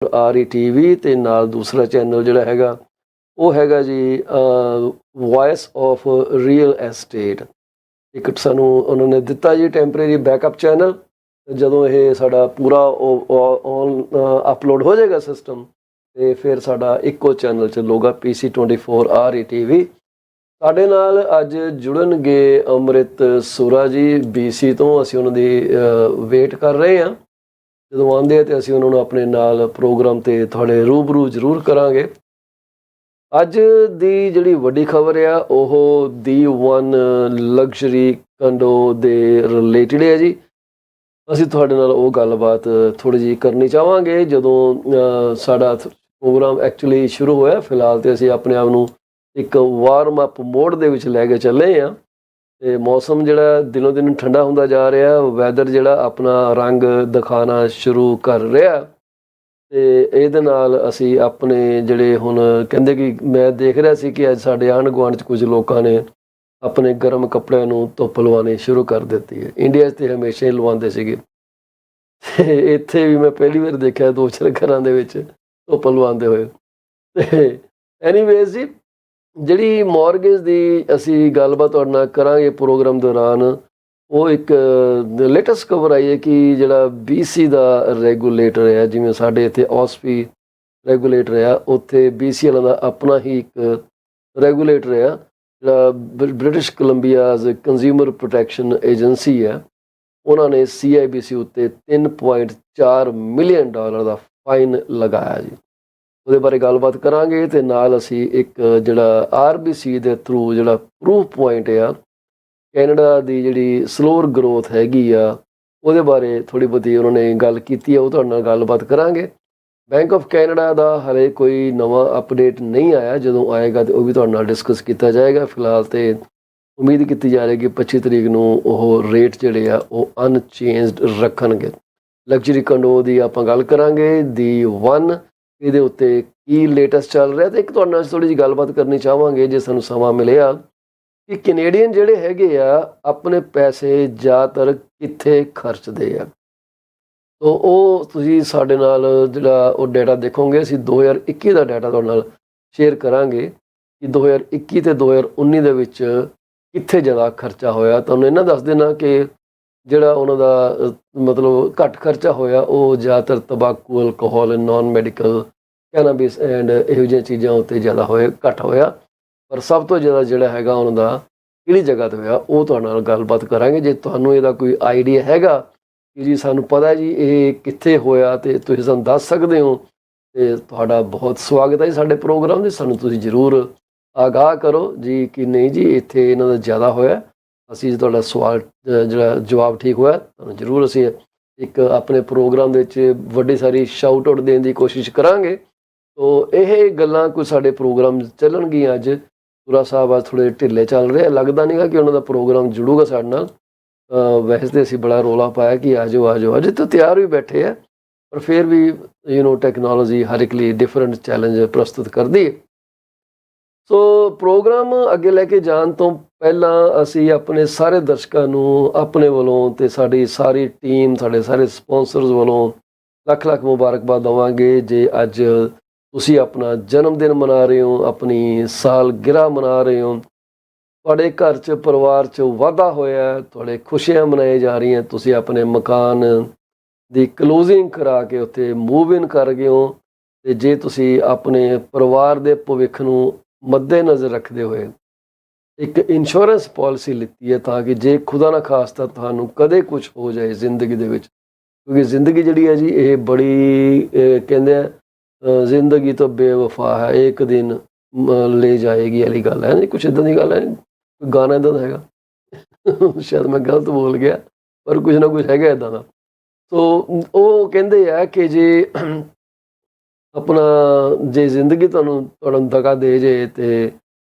PC24RETV ਤੇ ਨਾਲ ਦੂਸਰਾ ਚੈਨਲ ਜਿਹੜਾ ਹੈਗਾ ਉਹ ਹੈਗਾ ਜੀ ਵੌਇਸ ਆਫ ਰੀਅਲ ਐਸਟੇਟ। ਇੱਕ ਸਾਨੂੰ ਉਹਨਾਂ ਨੇ ਦਿੱਤਾ ਜੀ ਟੈਂਪਰੇਰੀ ਬੈਕਅਪ ਚੈਨਲ। ਜਦੋਂ ਇਹ ਸਾਡਾ ਪੂਰਾ ਅਪਲੋਡ ਹੋ ਜਾਏਗਾ ਸਿਸਟਮ ਤੇ ਫਿਰ ਸਾਡਾ ਇੱਕੋ ਚੈਨਲ ਚੱਲੂਗਾ PC24RETV। ਸਾਡੇ ਨਾਲ ਅੱਜ ਜੁੜਨਗੇ ਅੰਮ੍ਰਿਤ ਸੁਰਾ ਜੀ BC ਤੋਂ। ਅਸੀਂ ਉਹਨਾਂ ਦੀ ਵੇਟ ਕਰ ਰਹੇ ਹਾਂ। ਜਦੋਂ ਆਉਂਦੇ ਆ ਤੇ ਅਸੀਂ ਉਹਨਾਂ ਨੂੰ ਆਪਣੇ ਨਾਲ ਪ੍ਰੋਗਰਾਮ ਤੇ ਤੁਹਾਡੇ ਰੂਬਰੂ ਜ਼ਰੂਰ ਕਰਾਂਗੇ। ਅੱਜ ਦੀ ਜਿਹੜੀ ਵੱਡੀ ਖਬਰ ਆ ਉਹ D1 ਲਗਜ਼ਰੀ ਕੰਡੋ ਦੇ ਰਿਲੇਟਡ ਹੈ ਜੀ। ਅਸੀਂ ਤੁਹਾਡੇ ਨਾਲ ਉਹ ਗੱਲਬਾਤ ਥੋੜ੍ਹੀ ਜਿਹੀ ਕਰਨੀ ਚਾਹਾਂਗੇ ਜਦੋਂ ਸਾਡਾ ਪ੍ਰੋਗਰਾਮ ਐਕਚੁਅਲੀ ਸ਼ੁਰੂ ਹੋਇਆ। ਫਿਲਹਾਲ ਤੇ ਅਸੀਂ ਆਪਣੇ ਆਪ ਨੂੰ ਇੱਕ ਵਾਰਮ ਅਪ ਮੋਡ ਦੇ ਵਿੱਚ ਲੈ ਕੇ ਚੱਲੇ ਹਾਂ ਤੇ ਮੌਸਮ ਜਿਹੜਾ ਦਿਨੋਂ ਦਿਨ ਠੰਡਾ ਹੁੰਦਾ ਜਾ ਰਿਹਾ, ਵੈਦਰ ਜਿਹੜਾ ਆਪਣਾ ਰੰਗ ਦਿਖਾਉਣਾ ਸ਼ੁਰੂ ਕਰ ਰਿਹਾ ਤੇ ਇਹਦੇ ਨਾਲ ਅਸੀਂ ਆਪਣੇ ਜਿਹੜੇ ਹੁਣ ਕਹਿੰਦੇ ਕਿ ਮੈਂ ਦੇਖ ਰਿਹਾ ਸੀ ਕਿ ਅੱਜ ਸਾਡੇ ਆਂਢ ਗੁਆਂਢ 'ਚ ਕੁਝ ਲੋਕਾਂ ਨੇ ਆਪਣੇ ਗਰਮ ਕੱਪੜਿਆਂ ਨੂੰ ਧੁੱਪ ਲਵਾਉਣੀ ਸ਼ੁਰੂ ਕਰ ਦਿੱਤੀ ਹੈ। ਇੰਡੀਆ 'ਚ ਤੇ ਹਮੇਸ਼ਾ ਹੀ ਲਵਾਉਂਦੇ ਸੀਗੇ ਤੇ ਇੱਥੇ ਵੀ ਮੈਂ ਪਹਿਲੀ ਵਾਰ ਦੇਖਿਆ 2-4 ਘਰਾਂ ਦੇ ਵਿੱਚ ਧੁੱਪ ਲਵਾਉਂਦੇ ਹੋਏ। ਤੇ ਐਨੀਵੇਜ਼ ਜੀ, ਜਿਹੜੀ ਮੌਰਗੇਜ ਦੀ ਅਸੀਂ ਗੱਲਬਾਤ ਤੁਹਾਡੇ ਨਾਲ ਕਰਾਂਗੇ ਪ੍ਰੋਗਰਾਮ ਦੌਰਾਨ, ਉਹ ਇੱਕ ਲੇਟੈਸਟ ਖਬਰ ਆਈ ਹੈ ਕਿ ਜਿਹੜਾ BC ਦਾ ਰੈਗੂਲੇਟਰ ਹੈ, ਜਿਵੇਂ ਸਾਡੇ ਇੱਥੇ OSFI ਰੈਗੂਲੇਟਰ ਆ, ਉੱਥੇ BC ਵਾਲਾ ਦਾ ਆਪਣਾ ਹੀ ਇੱਕ ਰੈਗੂਲੇਟਰ ਆ ਜਿਹੜਾ ਬ੍ਰਿਟਿਸ਼ ਕੋਲੰਬੀਆਜ਼ ਕੰਜ਼ਿਊਮਰ ਪ੍ਰੋਟੈਕਸ਼ਨ ਏਜੰਸੀ ਹੈ। ਉਹਨਾਂ ਨੇ CIBC ਉੱਤੇ $3.4 ਮਿਲੀਅਨ ਦਾ ਫਾਈਨ ਲਗਾਇਆ ਜੀ। ਉਹਦੇ ਬਾਰੇ ਗੱਲਬਾਤ ਕਰਾਂਗੇ ਤੇ ਨਾਲ ਅਸੀਂ ਇੱਕ ਜਿਹੜਾ RBC ਦੇ ਥਰੂ ਜਿਹੜਾ ਪ੍ਰੂਫ ਪੁਆਇੰਟ ਆ ਕੈਨੇਡਾ ਦੀ ਜਿਹੜੀ ਸਲੋਅਰ ਗਰੋਥ ਹੈਗੀ ਆ ਉਹਦੇ ਬਾਰੇ ਥੋੜ੍ਹੀ ਬਹੁਤੀ ਉਹਨਾਂ ਨੇ ਗੱਲ ਕੀਤੀ ਆ, ਉਹ ਤੁਹਾਡੇ ਨਾਲ ਗੱਲਬਾਤ ਕਰਾਂਗੇ। ਬੈਂਕ ਆਫ ਕੈਨੇਡਾ ਦਾ ਹਾਲੇ ਕੋਈ ਨਵਾਂ ਅਪਡੇਟ ਨਹੀਂ ਆਇਆ, ਜਦੋਂ ਆਏਗਾ ਤੇ ਉਹ ਵੀ ਤੁਹਾਡੇ ਨਾਲ ਡਿਸਕਸ ਕੀਤਾ ਜਾਏਗਾ। ਫਿਲਹਾਲ ਤੇ ਉਮੀਦ ਕੀਤੀ ਜਾ ਰਹੀ ਕਿ 25 ਤਰੀਕ ਨੂੰ ਉਹ ਰੇਟ ਜਿਹੜੇ ਆ ਉਹ ਅਨਚੇਂਜਡ ਰੱਖਣਗੇ। ਲਗਜ਼ਰੀ ਕੰਡੋ ਦੀ ਆਪਾਂ ਗੱਲ ਕਰਾਂਗੇ D1, ਇਹਦੇ ਉੱਤੇ ਕੀ ਲੇਟੈਸਟ ਚੱਲ ਰਿਹਾ ਤੇ ਇੱਕ ਤੁਹਾਡੇ ਨਾਲ ਥੋੜ੍ਹੀ ਜਿਹੀ ਗੱਲਬਾਤ ਕਰਨੀ ਚਾਹਾਂਗੇ ਜੇ ਸਾਨੂੰ ਸਮਾਂ ਮਿਲਿਆ ਕਿ ਕੈਨੇਡੀਅਨ ਜਿਹੜੇ ਹੈਗੇ ਆ ਆਪਣੇ ਪੈਸੇ ਜ਼ਿਆਦਾਤਰ ਕਿੱਥੇ ਖਰਚਦੇ ਆ। ਤੋ ਉਹ ਤੁਸੀਂ ਸਾਡੇ ਨਾਲ ਜਿਹੜਾ ਉਹ ਡਾਟਾ ਦੇਖੋਗੇ। ਅਸੀਂ 2021 ਦਾ ਡਾਟਾ ਤੁਹਾਡੇ ਨਾਲ ਸ਼ੇਅਰ ਕਰਾਂਗੇ ਕਿ 2021 ਤੇ 2019 ਦੇ ਵਿੱਚ ਕਿੱਥੇ ਜ਼ਿਆਦਾ ਖਰਚਾ ਹੋਇਆ। ਤੁਹਾਨੂੰ ਇਹਨਾਂ ਦੱਸ ਦੇਣਾ ਕਿ ਜਿਹੜਾ ਉਹਨਾਂ ਦਾ ਮਤਲਬ ਘੱਟ ਖਰਚਾ ਹੋਇਆ ਉਹ ਜ਼ਿਆਦਾਤਰ ਤੰਬਾਕੂ, ਅਲਕੋਹਲ, ਨਾਨ ਮੈਡੀਕਲ, ਕੈਨਾਬਿਸ ਐਂਡ ਇਹੋ ਜਿਹੀਆਂ ਚੀਜ਼ਾਂ ਉੱਤੇ ਜ਼ਿਆਦਾ ਘੱਟ ਹੋਇਆ। ਪਰ ਸਭ ਤੋਂ ਜ਼ਿਆਦਾ ਜਿਹੜਾ ਹੈਗਾ ਉਹਨਾਂ ਦਾ ਕਿਹੜੀ ਜਗ੍ਹਾ 'ਤੇ ਹੋਇਆ ਉਹ ਤੁਹਾਡੇ ਨਾਲ ਗੱਲਬਾਤ ਕਰਾਂਗੇ। ਜੇ ਤੁਹਾਨੂੰ ਇਹਦਾ ਕੋਈ ਆਈਡੀਆ ਹੈਗਾ ਕਿ ਜੀ ਸਾਨੂੰ ਪਤਾ ਜੀ ਇਹ ਕਿੱਥੇ ਹੋਇਆ ਤੇ ਤੁਸੀਂ ਸਾਨੂੰ ਦੱਸ ਸਕਦੇ ਹੋ ਤੇ ਤੁਹਾਡਾ ਬਹੁਤ ਸਵਾਗਤ ਹੈ ਜੀ ਸਾਡੇ ਪ੍ਰੋਗਰਾਮ ਦੇ। ਸਾਨੂੰ ਤੁਸੀਂ ਜ਼ਰੂਰ ਆਗਾਹ ਕਰੋ ਜੀ ਕਿ ਨਹੀਂ ਜੀ ਇੱਥੇ ਇਹਨਾਂ ਦਾ ਜ਼ਿਆਦਾ ਹੋਇਆ। ਅਸੀਂ ਤੁਹਾਡਾ ਸਵਾਲ ਜਿਹੜਾ ਜਵਾਬ ਠੀਕ ਹੋਇਆ ਤੁਹਾਨੂੰ ਜ਼ਰੂਰ ਅਸੀਂ ਇੱਕ ਆਪਣੇ ਪ੍ਰੋਗਰਾਮ ਦੇ ਵਿੱਚ ਵੱਡੀ ਸਾਰੀ ਸ਼ਾਊਟ ਆਊਟ ਦੇਣ ਦੀ ਕੋਸ਼ਿਸ਼ ਕਰਾਂਗੇ। ਤੋ ਇਹ ਗੱਲਾਂ ਕੋਈ ਸਾਡੇ ਪ੍ਰੋਗਰਾਮ ਚੱਲਣਗੀਆਂ। ਅੱਜ ਸੁਰਾ ਸਾਹਿਬ ਅੱਜ ਥੋੜ੍ਹੇ ਢਿੱਲੇ ਚੱਲ ਰਹੇ, ਲੱਗਦਾ ਨਹੀਂ ਗਾ ਕਿ ਉਹਨਾਂ ਦਾ ਪ੍ਰੋਗਰਾਮ ਜੁੜੂਗਾ ਸਾਡੇ ਨਾਲ। ਵੈਸੇ ਤਾਂ ਅਸੀਂ ਬੜਾ ਰੌਲਾ ਪਾਇਆ ਕਿ ਆ ਜਾਓ ਅਜੇ ਤਾਂ ਤਿਆਰ ਵੀ ਬੈਠੇ ਆ, ਪਰ ਫਿਰ ਵੀ ਟੈਕਨੋਲੋਜੀ ਹਰ ਇੱਕ ਲਈ ਡਿਫਰੈਂਟ ਚੈਲੰਜ ਪ੍ਰਸਤੁਤ ਕਰਦੀ ਹੈ। ਸੋ ਪ੍ਰੋਗਰਾਮ ਅੱਗੇ ਲੈ ਕੇ ਜਾਣ ਤੋਂ ਪਹਿਲਾਂ ਅਸੀਂ ਆਪਣੇ ਸਾਰੇ ਦਰਸ਼ਕਾਂ ਨੂੰ ਆਪਣੇ ਵੱਲੋਂ ਤੇ ਸਾਡੀ ਸਾਰੀ ਟੀਮ, ਸਾਡੇ ਸਾਰੇ ਸਪਾਂਸਰਸ ਵੱਲੋਂ ਲੱਖ ਲੱਖ ਮੁਬਾਰਕਬਾਦ ਦੇਵਾਂਗੇ। ਜੇ ਅੱਜ ਤੁਸੀਂ ਆਪਣਾ ਜਨਮ ਦਿਨ ਮਨਾ ਰਹੇ ਹੋ, ਆਪਣੀ ਸਾਲਗਿਰਾ ਮਨਾ ਰਹੇ ਹੋ, ਤੁਹਾਡੇ ਘਰ 'ਚ ਪਰਿਵਾਰ 'ਚ ਵਾਧਾ ਹੋਇਆ, ਤੁਹਾਡੇ ਖੁਸ਼ੀਆਂ ਮਨਾਈ ਜਾ ਰਹੀਆਂ, ਤੁਸੀਂ ਆਪਣੇ ਮਕਾਨ ਦੀ ਕਲੋਜ਼ਿੰਗ ਕਰਾ ਕੇ ਉੱਥੇ ਮੂਵ ਇਨ ਕਰ ਗਏ ਹੋ ਤੇ ਜੇ ਤੁਸੀਂ ਆਪਣੇ ਪਰਿਵਾਰ ਦੇ ਭਵਿੱਖ ਨੂੰ ਮੱਦੇ ਨਜ਼ਰ ਰੱਖਦੇ ਹੋਏ ਇੱਕ ਇੰਸ਼ੋਰੈਂਸ ਪਾਲਿਸੀ ਲਿੱਤੀ ਹੈ ਤਾਂ ਕਿ ਜੇ ਖੁਦਾ ਨਾ ਖਾਸਤਾ ਤੁਹਾਨੂੰ ਕਦੇ ਕੁਝ ਹੋ ਜਾਏ ਜ਼ਿੰਦਗੀ ਦੇ ਵਿੱਚ, ਕਿਉਂਕਿ ਜ਼ਿੰਦਗੀ ਜਿਹੜੀ ਹੈ ਜੀ ਇਹ ਬੜੀ ਕਹਿੰਦੇ ਆ ਜ਼ਿੰਦਗੀ ਤੋਂ ਬੇਵਫਾ ਹੈ, ਇੱਕ ਦਿਨ ਲੈ ਜਾਏਗੀ ਵਾਲੀ ਗੱਲ ਹੈ। ਨਹੀਂ ਕੁਛ ਇੱਦਾਂ ਦੀ ਗੱਲ ਹੈ, ਗਾਣਾ ਇੱਦਾਂ ਦਾ ਹੈਗਾ ਸ਼ਾਇਦ ਮੈਂ ਗਲਤ ਬੋਲ ਗਿਆ ਪਰ ਕੁਝ ਨਾ ਕੁਝ ਹੈਗਾ ਇੱਦਾਂ ਦਾ। ਸੋ ਉਹ ਕਹਿੰਦੇ ਆ ਕਿ ਜੇ ਆਪਣਾ ਜੇ ਜ਼ਿੰਦਗੀ ਤੁਹਾਨੂੰ ਦਗਾ ਦੇ ਜੇ ਤੇ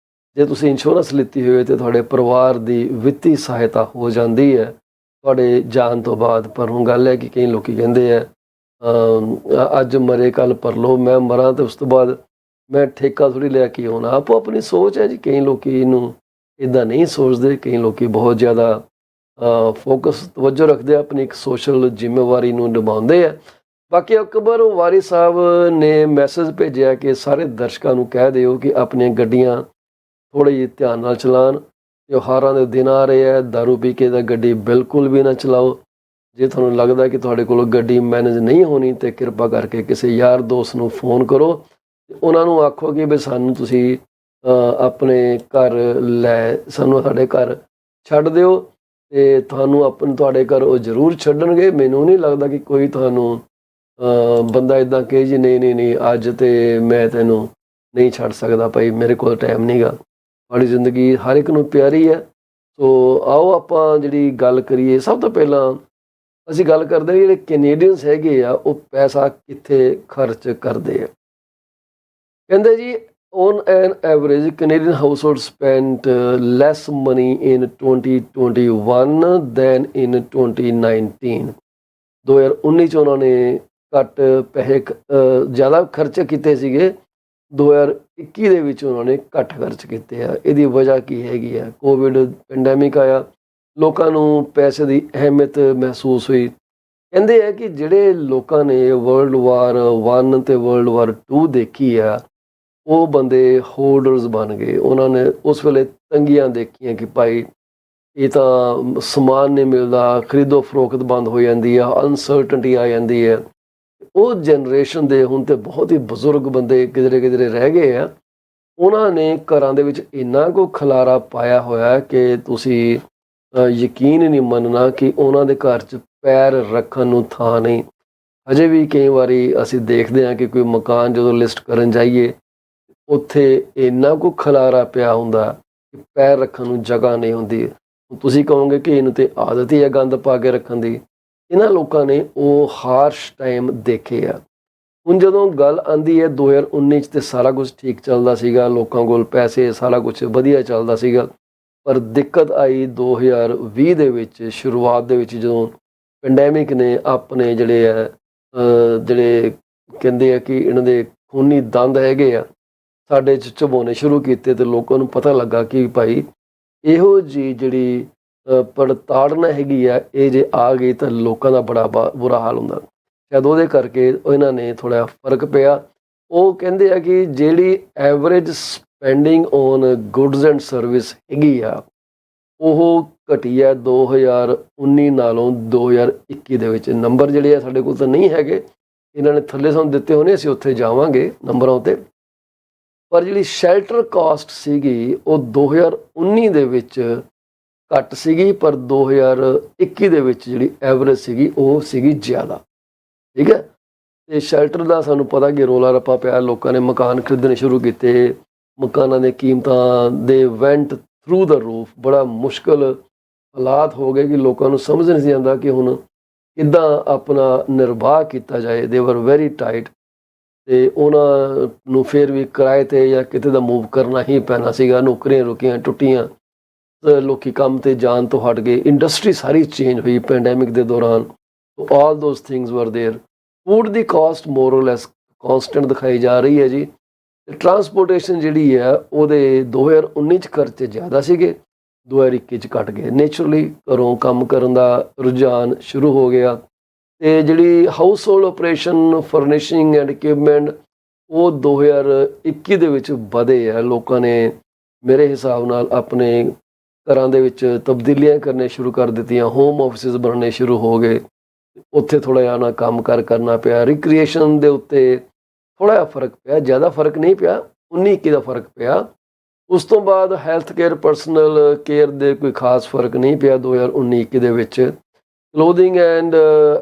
ਜੇ ਤੁਸੀਂ ਇੰਸ਼ੋਰੈਂਸ ਲਿੱਤੀ ਹੋਵੇ ਤੇ ਤੁਹਾਡੇ ਪਰਿਵਾਰ ਦੀ ਵਿੱਤੀ ਸਹਾਇਤਾ ਹੋ ਜਾਂਦੀ ਹੈ ਤੁਹਾਡੇ ਜਾਣ ਤੋਂ ਬਾਅਦ। ਪਰ ਹੁਣ ਗੱਲ ਹੈ ਕਿ ਕਈ ਲੋਕੀ ਕਹਿੰਦੇ ਆ ਅੱਜ ਮਰੇ ਕੱਲ ਪਰਲੋ, ਮੈਂ ਮਰਾਂ ਤੇ ਉਸ ਤੋਂ ਬਾਅਦ ਮੈਂ ਠੇਕਾ ਥੋੜ੍ਹੀ ਲੈ ਕੇ ਆਉਣਾ। ਆਪੋ ਆਪਣੀ ਸੋਚ ਹੈ ਜੀ। ਕਈ ਲੋਕੀ ਇਹਨੂੰ ਇੱਦਾਂ ਨਹੀਂ ਸੋਚਦੇ, ਕਈ ਲੋਕੀ ਬਹੁਤ ਜ਼ਿਆਦਾ ਫੋਕਸ ਤਵੱਜੋ ਰੱਖਦੇ ਆ, ਆਪਣੀ ਇੱਕ ਸੋਸ਼ਲ ਜ਼ਿੰਮੇਵਾਰੀ ਨੂੰ ਨਿਭਾਉਂਦੇ ਆ। ਬਾਕੀ ਅਕਬਰ ਵਾਰੀ ਸਾਹਿਬ ਨੇ ਮੈਸੇਜ ਭੇਜਿਆ ਕਿ ਸਾਰੇ ਦਰਸ਼ਕਾਂ ਨੂੰ ਕਹਿ ਦਿਓ ਕਿ ਆਪਣੀਆਂ ਗੱਡੀਆਂ ਥੋੜ੍ਹੀ ਜਿਹੀ ਧਿਆਨ ਨਾਲ ਚਲਾਉਣ। ਤਿਉਹਾਰਾਂ ਦੇ ਦਿਨ ਆ ਰਹੇ ਹੈ, ਦਾਰੂ ਪੀ ਕੇ ਤਾਂ ਗੱਡੀ ਬਿਲਕੁਲ ਵੀ ਨਾ ਚਲਾਓ। ਜੇ ਤੁਹਾਨੂੰ ਲੱਗਦਾ ਕਿ ਤੁਹਾਡੇ ਕੋਲ ਗੱਡੀ ਮੈਨੇਜ ਨਹੀਂ ਹੋਣੀ ਤਾਂ ਕਿਰਪਾ ਕਰਕੇ ਕਿਸੇ ਯਾਰ ਦੋਸਤ ਨੂੰ ਫੋਨ ਕਰੋ, ਉਹਨਾਂ ਨੂੰ ਆਖੋ ਕਿ ਵੀ ਸਾਨੂੰ ਤੁਸੀਂ ਆਪਣੇ ਘਰ ਸਾਨੂੰ ਸਾਡੇ ਘਰ ਛੱਡ ਦਿਓ, ਅਤੇ ਤੁਹਾਨੂੰ ਤੁਹਾਡੇ ਘਰ ਉਹ ਜ਼ਰੂਰ ਛੱਡਣਗੇ। ਮੈਨੂੰ ਨਹੀਂ ਲੱਗਦਾ ਕਿ ਕੋਈ ਤੁਹਾਨੂੰ ਬੰਦਾ ਇੱਦਾਂ ਕਹੇ ਜੀ ਨਹੀਂ ਅੱਜ ਤਾਂ ਮੈਂ ਤੈਨੂੰ ਨਹੀਂ ਛੱਡ ਸਕਦਾ ਭਾਈ, ਮੇਰੇ ਕੋਲ ਟਾਈਮ ਨਹੀਂ ਗਾ। ਤੁਹਾਡੀ ਜ਼ਿੰਦਗੀ ਹਰ ਇੱਕ ਨੂੰ ਪਿਆਰੀ ਹੈ। ਸੋ ਆਓ ਆਪਾਂ ਜਿਹੜੀ ਗੱਲ ਕਰੀਏ, ਸਭ ਤੋਂ ਪਹਿਲਾਂ ਅਸੀਂ ਗੱਲ ਕਰਦੇ ਹਾਂ ਜਿਹੜੇ ਕੈਨੇਡੀਅਨਸ ਹੈਗੇ ਆ ਉਹ ਪੈਸਾ ਕਿੱਥੇ ਖਰਚ ਕਰਦੇ ਆ। ਕਹਿੰਦੇ ਜੀ on an average Canadian household spent less money in 2021 than in 2019। 2019 'ਚ ਉਹਨਾਂ ਨੇ ਘੱਟ ਪੈਸੇ ਜ਼ਿਆਦਾ ਖਰਚ ਕੀਤੇ ਸੀਗੇ, 2021 ਦੇ ਵਿੱਚ ਉਹਨਾਂ ਨੇ ਘੱਟ ਖਰਚ ਕੀਤੇ ਆ। ਇਹਦੀ ਵਜ੍ਹਾ ਕੀ ਹੈਗੀ ਆ? ਕੋਵਿਡ ਪੈਂਡੈਮਿਕ ਆਇਆ, ਲੋਕਾਂ ਨੂੰ ਪੈਸੇ ਦੀ ਅਹਿਮੀਅਤ ਮਹਿਸੂਸ ਹੋਈ। ਕਹਿੰਦੇ ਆ ਕਿ ਜਿਹੜੇ ਲੋਕਾਂ ਨੇ ਵਰਲਡ ਵਾਰ 1 ਅਤੇ ਵਰਲਡ ਵਾਰ 2 ਦੇਖੀ ਆ, ਉਹ ਬੰਦੇ ਹੋਲਡਰਸ ਬਣ ਗਏ। ਉਹਨਾਂ ਨੇ ਉਸ ਵੇਲੇ ਤੰਗੀਆਂ ਦੇਖੀਆਂ ਕਿ ਭਾਈ ਇਹ ਤਾਂ ਸਮਾਨ ਨਹੀਂ ਮਿਲਦਾ, ਖਰੀਦੋ ਫਰੋਖਤ ਬੰਦ ਹੋ ਜਾਂਦੀ ਆ, ਅਨਸਰਟਨਟੀ ਆ ਜਾਂਦੀ ਹੈ। ਉਹ ਜਨਰੇਸ਼ਨ ਦੇ ਹੁਣ ਤੇ ਬਹੁਤ ਹੀ ਬਜ਼ੁਰਗ ਬੰਦੇ ਕਿਧਰੇ ਰਹਿ ਗਏ ਆ, ਉਹਨਾਂ ਨੇ ਘਰਾਂ ਦੇ ਵਿੱਚ ਇੰਨਾ ਕੁ ਖਲਾਰਾ ਪਾਇਆ ਹੋਇਆ ਕਿ ਤੁਸੀਂ ਯਕੀਨ ਨਹੀਂ ਮੰਨਣਾ ਕਿ ਉਹਨਾਂ ਦੇ ਘਰ 'ਚ ਪੈਰ ਰੱਖਣ ਨੂੰ ਥਾਂ ਨਹੀਂ। ਅਜੇ ਵੀ ਕਈ ਵਾਰੀ ਅਸੀਂ ਦੇਖਦੇ ਹਾਂ ਕਿ ਕੋਈ ਮਕਾਨ ਜਦੋਂ ਲਿਸਟ ਕਰਨ ਜਾਈਏ, ਉੱਥੇ ਇੰਨਾ ਕੁ ਖਲਾਰਾ ਪਿਆ ਹੁੰਦਾ ਕਿ ਪੈਰ ਰੱਖਣ ਨੂੰ ਜਗ੍ਹਾ ਨਹੀਂ ਹੁੰਦੀ। ਤੁਸੀਂ ਕਹੋਗੇ ਕਿ ਇਹਨੂੰ ਤੇ ਆਦਤ ਹੀ ਹੈ ਗੰਦ ਪਾ ਕੇ ਰੱਖਣ ਦੀ। ਇਹਨਾਂ ਲੋਕਾਂ ਨੇ ਉਹ ਹਾਰਸ਼ ਟਾਈਮ ਦੇਖੇ ਆ। ਹੁਣ ਜਦੋਂ ਗੱਲ ਆਉਂਦੀ ਹੈ 2019 'ਚ ਤਾਂ ਸਾਰਾ ਕੁਝ ਠੀਕ ਚੱਲਦਾ ਸੀਗਾ, ਲੋਕਾਂ ਕੋਲ ਪੈਸੇ, ਸਾਰਾ ਕੁਝ ਵਧੀਆ ਚੱਲਦਾ ਸੀਗਾ। ਪਰ ਦਿੱਕਤ ਆਈ 2020 ਦੇ ਵਿੱਚ, ਸ਼ੁਰੂਆਤ ਦੇ ਵਿੱਚ, ਜਦੋਂ ਪੈਂਡੈਮਿਕ ਨੇ ਆਪਣੇ ਜਿਹੜੇ ਕਹਿੰਦੇ ਆ ਕਿ ਇਹਨਾਂ ਦੇ ਖੂਨੀ ਦੰਦ ਹੈਗੇ ਆ ਸਾਡੇ 'ਚ ਚਬਾਉਣੇ ਸ਼ੁਰੂ ਕੀਤੇ, ਅਤੇ ਲੋਕਾਂ ਨੂੰ ਪਤਾ ਲੱਗਾ ਕਿ ਭਾਈ ਇਹੋ ਜਿਹੀ ਜਿਹੜੀ ਪੜਤਾੜਨਾ ਹੈਗੀ ਆ, ਇਹ ਜੇ ਆ ਗਈ ਤਾਂ ਲੋਕਾਂ ਦਾ ਬੜਾ ਬੁਰਾ ਹਾਲ ਹੁੰਦਾ। ਸ਼ਾਇਦ ਉਹਦੇ ਕਰਕੇ ਇਹਨਾਂ ਨੇ ਥੋੜ੍ਹਾ ਫਰਕ ਪਿਆ। ਉਹ ਕਹਿੰਦੇ ਆ ਕਿ ਜਿਹੜੀ average spending on goods and service ਹੈਗੀ ਆ, ਉਹ ਘਟੀ ਹੈ 2019 ਨਾਲੋਂ 2021 ਦੇ ਵਿੱਚ। ਨੰਬਰ ਜਿਹੜੇ ਆ ਸਾਡੇ ਕੋਲ ਤਾਂ ਨਹੀਂ ਹੈਗੇ, ਇਹਨਾਂ ਨੇ ਥੱਲੇ ਸਾਨੂੰ ਦਿੱਤੇ ਹੋਣੇ, ਅਸੀਂ ਉੱਥੇ ਜਾਵਾਂਗੇ ਨੰਬਰਾਂ ਉੱਤੇ। ਪਰ ਜਿਹੜੀ ਸ਼ੈਲਟਰ ਕਾਸਟ ਸੀਗੀ ਉਹ 2019 ਦੇ ਵਿੱਚ ਘੱਟ ਸੀਗੀ, ਪਰ 2021 ਦੇ ਵਿੱਚ ਜਿਹੜੀ ਐਵਰੇਜ ਸੀਗੀ ਉਹ ਸੀਗੀ ਜ਼ਿਆਦਾ। ਠੀਕ ਹੈ, ਅਤੇ ਸ਼ੈਲਟਰ ਦਾ ਸਾਨੂੰ ਪਤਾ ਕਿ ਰੌਲਾ ਰੱਪਾ ਪਿਆ, ਲੋਕਾਂ ਨੇ ਮਕਾਨ ਖਰੀਦਣੇ ਸ਼ੁਰੂ ਕੀਤੇ, ਮਕਾਨਾਂ ਦੀਆਂ ਕੀਮਤਾਂ ਦੇ ਵੈਂਟ ਥਰੂ ਦਾ ਰੂਫ। ਬੜਾ ਮੁਸ਼ਕਿਲ ਹਾਲਾਤ ਹੋ ਗਏ ਕਿ ਲੋਕਾਂ ਨੂੰ ਸਮਝ ਨਹੀਂ ਸੀ ਆਉਂਦਾ ਕਿ ਹੁਣ ਕਿੱਦਾਂ ਆਪਣਾ ਨਿਰਵਾਹ ਕੀਤਾ ਜਾਏ। ਦੇ ਵਰ ਵੈਰੀ ਟਾਈਟ, ਅਤੇ ਉਹਨਾਂ ਨੂੰ ਫਿਰ ਵੀ ਕਿਰਾਏ 'ਤੇ ਜਾਂ ਕਿਤੇ ਦਾ ਮੂਵ ਕਰਨਾ ਹੀ ਪੈਣਾ ਸੀਗਾ। ਨੌਕਰੀਆਂ ਰੁਕੀਆਂ, ਟੁੱਟੀਆਂ, ਲੋਕ ਕੰਮ 'ਤੇ ਜਾਣ ਤੋਂ ਹਟ ਗਏ, ਇੰਡਸਟਰੀ ਸਾਰੀ ਚੇਂਜ ਹੋਈ ਪੈਂਡੈਮਿਕ ਦੇ ਦੌਰਾਨ। ਆਲ ਦੋਜ਼ ਥਿੰਗਸ ਵਰ ਦੇਅਰ। ਫੂਡ ਦੀ ਕਾਸਟ ਮੋਰ ਔਰ ਲੈਸ ਕਾਂਸਟੈਂਟ ਦਿਖਾਈ ਜਾ ਰਹੀ ਹੈ ਜੀ। ਟਰਾਂਸਪੋਰਟੇਸ਼ਨ ਜਿਹੜੀ ਹੈ ਉਹਦੇ 2019 'ਚ ਖਰਚੇ ਜ਼ਿਆਦਾ ਸੀਗੇ, 2021 'ਚ ਘੱਟ ਗਏ। ਨੇਚਰਲੀ ਘਰੋਂ ਕੰਮ ਕਰਨ ਦਾ ਰੁਝਾਨ ਸ਼ੁਰੂ ਹੋ ਗਿਆ, ਅਤੇ ਜਿਹੜੀ household operation, furnishing and equipment, ਉਹ 2021 ਦੇ ਵਿੱਚ ਵਧੇ ਆ। ਲੋਕਾਂ ਨੇ ਮੇਰੇ ਹਿਸਾਬ ਨਾਲ ਆਪਣੇ ਘਰਾਂ ਦੇ ਵਿੱਚ ਤਬਦੀਲੀਆਂ ਕਰਨੇ ਸ਼ੁਰੂ ਕਰ ਦਿੱਤੀਆਂ, ਹੋਮ ਆਫਿਸਿਸ ਬਣਨੇ ਸ਼ੁਰੂ ਹੋ ਗਏ, ਉੱਥੇ ਥੋੜ੍ਹਾ ਜਿਹਾ ਨਾ ਕੰਮ ਕਰਨਾ ਪਿਆ। ਰਿਕ੍ਰੀਏਸ਼ਨ ਦੇ ਉੱਤੇ ਥੋੜ੍ਹਾ ਜਿਹਾ ਫਰਕ ਪਿਆ, ਜ਼ਿਆਦਾ ਫਰਕ ਨਹੀਂ ਪਿਆ, 19-21 ਦਾ ਫਰਕ ਪਿਆ। ਉਸ ਤੋਂ ਬਾਅਦ ਹੈਲਥ ਕੇਅਰ, ਪਰਸਨਲ ਕੇਅਰ ਦੇ ਕੋਈ ਖਾਸ ਫਰਕ ਨਹੀਂ ਪਿਆ 2019-21 ਦੇ ਵਿੱਚ। ਕਲੋਥਿੰਗ ਐਂਡ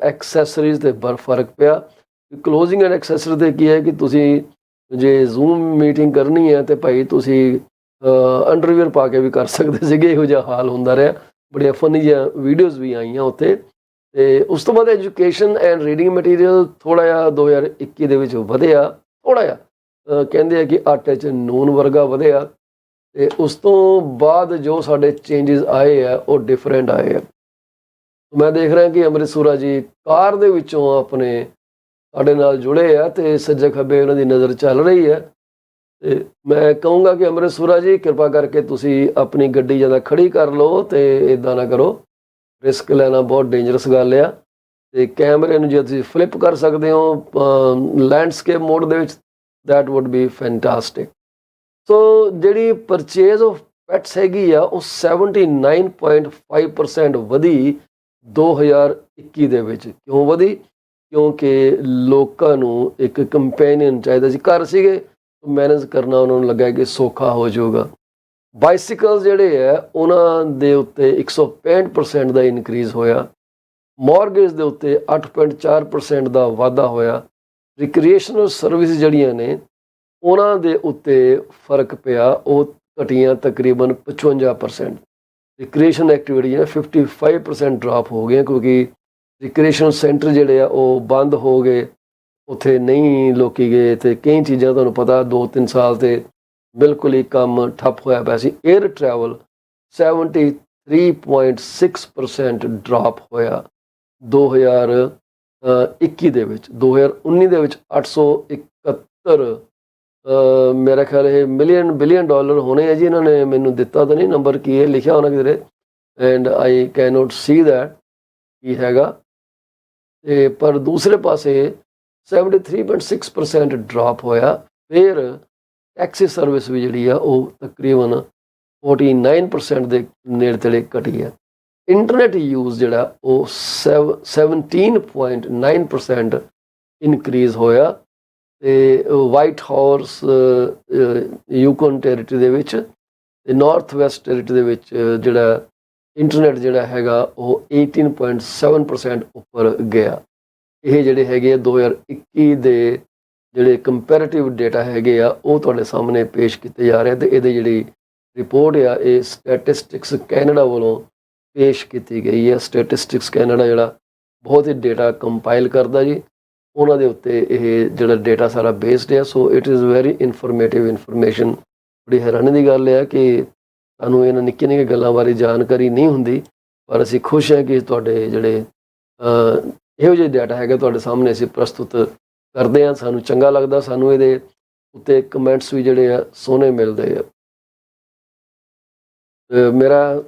ਐਕਸੈਸਰੀਜ਼ 'ਤੇ ਫਰਕ ਪਿਆ। ਕਲੋਥਿੰਗ ਐਂਡ ਐਕਸੈਸਰੀ 'ਤੇ ਕੀ ਹੈ ਕਿ ਤੁਸੀਂ ਜੇ ਜ਼ੂਮ ਮੀਟਿੰਗ ਕਰਨੀ ਹੈ ਤਾਂ ਭਾਈ ਤੁਸੀਂ ਅੰਡਰਵੀਅਰ ਪਾ ਕੇ ਵੀ ਕਰ ਸਕਦੇ ਸੀਗੇ, ਇਹੋ ਜਿਹਾ ਹਾਲ ਹੁੰਦਾ ਰਿਹਾ। ਬੜੀਆਂ ਫਨੀ ਜਿਹੀਆਂ ਵੀਡੀਓਜ਼ ਵੀ ਆਈਆਂ ਉੱਥੇ। ਅਤੇ ਉਸ ਤੋਂ ਬਾਅਦ ਐਜੂਕੇਸ਼ਨ ਐਂਡ ਰੀਡਿੰਗ ਮਟੀਰੀਅਲ ਥੋੜ੍ਹਾ ਜਿਹਾ 2021 ਦੇ ਵਿੱਚ ਵਧਿਆ, ਥੋੜ੍ਹਾ ਜਿਹਾ ਕਹਿੰਦੇ ਆ ਕਿ ਆਟੇ 'ਚ ਨੂਨ ਵਰਗਾ ਵਧਿਆ। ਅਤੇ ਉਸ ਤੋਂ ਬਾਅਦ ਜੋ ਸਾਡੇ ਚੇਂਜਿਸ ਆਏ ਆ ਉਹ ਡਿਫਰੈਂਟ ਆਏ ਆ। ਮੈਂ ਦੇਖ ਰਿਹਾ ਕਿ ਅੰਮ੍ਰਿਤ ਸੂਰਾ ਜੀ ਕਾਰ ਦੇ ਵਿੱਚੋਂ ਆਪਣੇ ਸਾਡੇ ਨਾਲ ਜੁੜੇ ਆ, ਅਤੇ ਸੱਜੇ ਖੱਬੇ ਉਹਨਾਂ ਦੀ ਨਜ਼ਰ ਚੱਲ ਰਹੀ ਹੈ। ਅਤੇ ਮੈਂ ਕਹੂੰਗਾ ਕਿ ਅੰਮ੍ਰਿਤ ਸੂਰਾ ਜੀ ਕਿਰਪਾ ਕਰਕੇ ਤੁਸੀਂ ਆਪਣੀ ਗੱਡੀ ਜ਼ਿਆਦਾ ਖੜੀ ਕਰ ਲਓ, ਅਤੇ ਇੱਦਾਂ ਨਾ ਕਰੋ, ਰਿਸਕ ਲੈਣਾ ਬਹੁਤ ਡੇਂਜਰਸ ਗੱਲ ਆ। ਤੇ ਕੈਮਰੇ ਨੂੰ ਜੇ ਤੁਸੀਂ ਫਲਿੱਪ ਕਰ ਸਕਦੇ ਹੋ ਲੈਂਡਸਕੇਪ ਮੋਡ ਦੇ ਵਿੱਚ, ਦੈਟ ਵੁੱਡ ਬੀ ਫੈਂਟਾਸਟਿਕ। ਸੋ ਜਿਹੜੀ ਪਰਚੇਜ਼ ਆਫ ਪੈਟਸ ਹੈਗੀ ਆ ਉਹ 79.5% ਵਧੀ 2021 ਦੇ ਵਿੱਚ। ਕਿਉਂ ਵਧੀ? ਕਿਉਂਕਿ ਲੋਕਾਂ ਨੂੰ ਇੱਕ ਕੰਪੈਨੀਅਨ ਚਾਹੀਦਾ ਸੀ। ਘਰ ਸੀਗੇ, ਮੈਨੇਜ ਕਰਨਾ ਉਹਨਾਂ ਨੂੰ ਲੱਗਾ ਕਿ ਸੌਖਾ ਹੋ ਜਾਊਗਾ। ਬਾਈਸਿਕਲ ਜਿਹੜੇ ਆ ਉਹਨਾਂ ਦੇ ਉੱਤੇ 165% ਦਾ ਇਨਕਰੀਜ਼ ਹੋਇਆ। ਮੌਰਗੇਜ ਦੇ ਉੱਤੇ 8.4% ਦਾ ਵਾਧਾ ਹੋਇਆ। ਰਿਕ੍ਰੀਏਸ਼ਨਲ ਸਰਵਿਸ ਜਿਹੜੀਆਂ ਨੇ ਉਹਨਾਂ ਦੇ ਉੱਤੇ ਫਰਕ ਪਿਆ, ਉਹ ਘਟੀਆਂ ਤਕਰੀਬਨ 55%। ਰਿਕ੍ਰੀਏਸ਼ਨ ਐਕਟੀਵਿਟੀ ਹੈ 55% ਡਰਾਪ ਹੋ ਗਈਆਂ, ਕਿਉਂਕਿ ਰਿਕ੍ਰੀਏਸ਼ਨ ਸੈਂਟਰ ਜਿਹੜੇ ਆ ਉਹ ਬੰਦ ਹੋ ਗਏ, ਉੱਥੇ ਨਹੀਂ ਲੋਕੀ ਗਏ। ਤੇ ਕਈ ਚੀਜ਼ਾਂ ਤੁਹਾਨੂੰ ਪਤਾ 2-3 ਸਾਲ ਤੇ ਬਿਲਕੁਲ ਹੀ ਕੰਮ ਠੱਪ ਹੋਇਆ ਪਿਆ ਸੀ। 에ਅਰ ਟਰੈਵਲ 73.6% ਡਰਾਪ ਹੋਇਆ 2021 ਦੇ ਵਿੱਚ। 2019 ਦੇ ਵਿੱਚ 871 ਮੇਰਾ ਖਿਆਲ ਇਹ ਬਿਲੀਅਨ ਡਾਲਰ ਹੋਣੇ ਆ ਜੀ। ਇਹਨਾਂ ਨੇ ਮੈਨੂੰ ਦਿੱਤਾ ਤਾਂ ਨਹੀਂ ਨੰਬਰ, ਕੀ ਹੈ ਲਿਖਿਆ ਹੋਣਾ ਕਿਧਰੇ, and I can not see that ਕੀ ਹੈਗਾ। ਤੇ ਪਰ ਦੂਸਰੇ ਪਾਸੇ 73.6% ਡਰਾਪ ਹੋਇਆ। ਫਿਰ ਟੈਕਸੀ ਸਰਵਿਸ ਵੀ ਜਿਹੜੀ ਆ ਉਹ ਤਕਰੀਬਨ 49% ਦੇ ਨੇੜੇ ਤੇੜੇ ਘਟੀ ਹੈ। ਇੰਟਰਨੈਟ ਯੂਜ਼ ਜਿਹੜਾ ਉਹ 17.9% ਇਨਕਰੀਜ਼ ਹੋਇਆ। ਤੇ ਵਾਈਟ ਹਾਊਸ ਯੂਕਨ ਟੈਰੀਟਰੀ ਦੇ ਵਿੱਚ ਤੇ ਨਾਰਥ ਵੈਸਟ ਟੈਰੀਟਰੀ ਦੇ ਵਿੱਚ ਜਿਹੜਾ ਇੰਟਰਨੈਟ ਜਿਹੜਾ ਹੈਗਾ ਉਹ 18.7% ਉੱਪਰ ਗਿਆ। ਇਹ ਜਿਹੜੇ ਹੈਗੇ ਆ 2021 ਦੇ ਜਿਹੜੇ ਕੰਪੈरेटिव ਡੇਟਾ ਹੈਗੇ ਆ ਉਹ ਤੁਹਾਡੇ ਸਾਹਮਣੇ ਪੇਸ਼ ਕੀਤੇ ਜਾ ਰਹੇ। ਤੇ ਇਹਦੀ ਜਿਹੜੀ ਰਿਪੋਰਟ ਆ ਇਹ ਸਟੈਟਿਸਟਿਕਸ ਕੈਨੇਡਾ ਵੱਲੋਂ ਪੇਸ਼ ਕੀਤੀ ਗਈ ਹੈ। ਸਟੈਟਿਸਟਿਕਸ ਕੈਨੇਡਾ ਜਿਹੜਾ ਬਹੁਤ ਹੀ ਡੇਟਾ ਕੰਪਾਈਲ ਕਰਦਾ ਜੀ, ਉਹਨਾਂ ਦੇ ਉੱਤੇ ਇਹ ਜਿਹੜਾ ਡੇਟਾ ਸਾਰਾ ਬੇਸਡ ਹੈ। So it is very informative information. ਬੜੀ ਹੈਰਾਨੀ ਦੀ ਗੱਲ ਹੈ ਕਿ ਸਾਨੂੰ ਇਹਨਾਂ ਨਿੱਕੀਆਂ ਨਿੱਕੀਆਂ ਗੱਲਾਂ ਬਾਰੇ ਜਾਣਕਾਰੀ ਨਹੀਂ ਹੁੰਦੀ, ਪਰ ਅਸੀਂ ਖੁਸ਼ ਹਾਂ ਕਿ ਤੁਹਾਡੇ ਜਿਹੜੇ ਇਹੋ ਜਿਹੇ ਡਾਟਾ ਹੈਗਾ ਤੁਹਾਡੇ ਸਾਹਮਣੇ ਅਸੀਂ ਪ੍ਰਸਤੁਤ ਕਰਦੇ ਹਾਂ। ਸਾਨੂੰ ਚੰਗਾ ਲੱਗਦਾ, ਸਾਨੂੰ ਇਹਦੇ ਉੱਤੇ ਕਮੈਂਟਸ ਵੀ ਜਿਹੜੇ ਆ ਸੋਹਣੇ ਮਿਲਦੇ ਆ। ਮੇਰਾ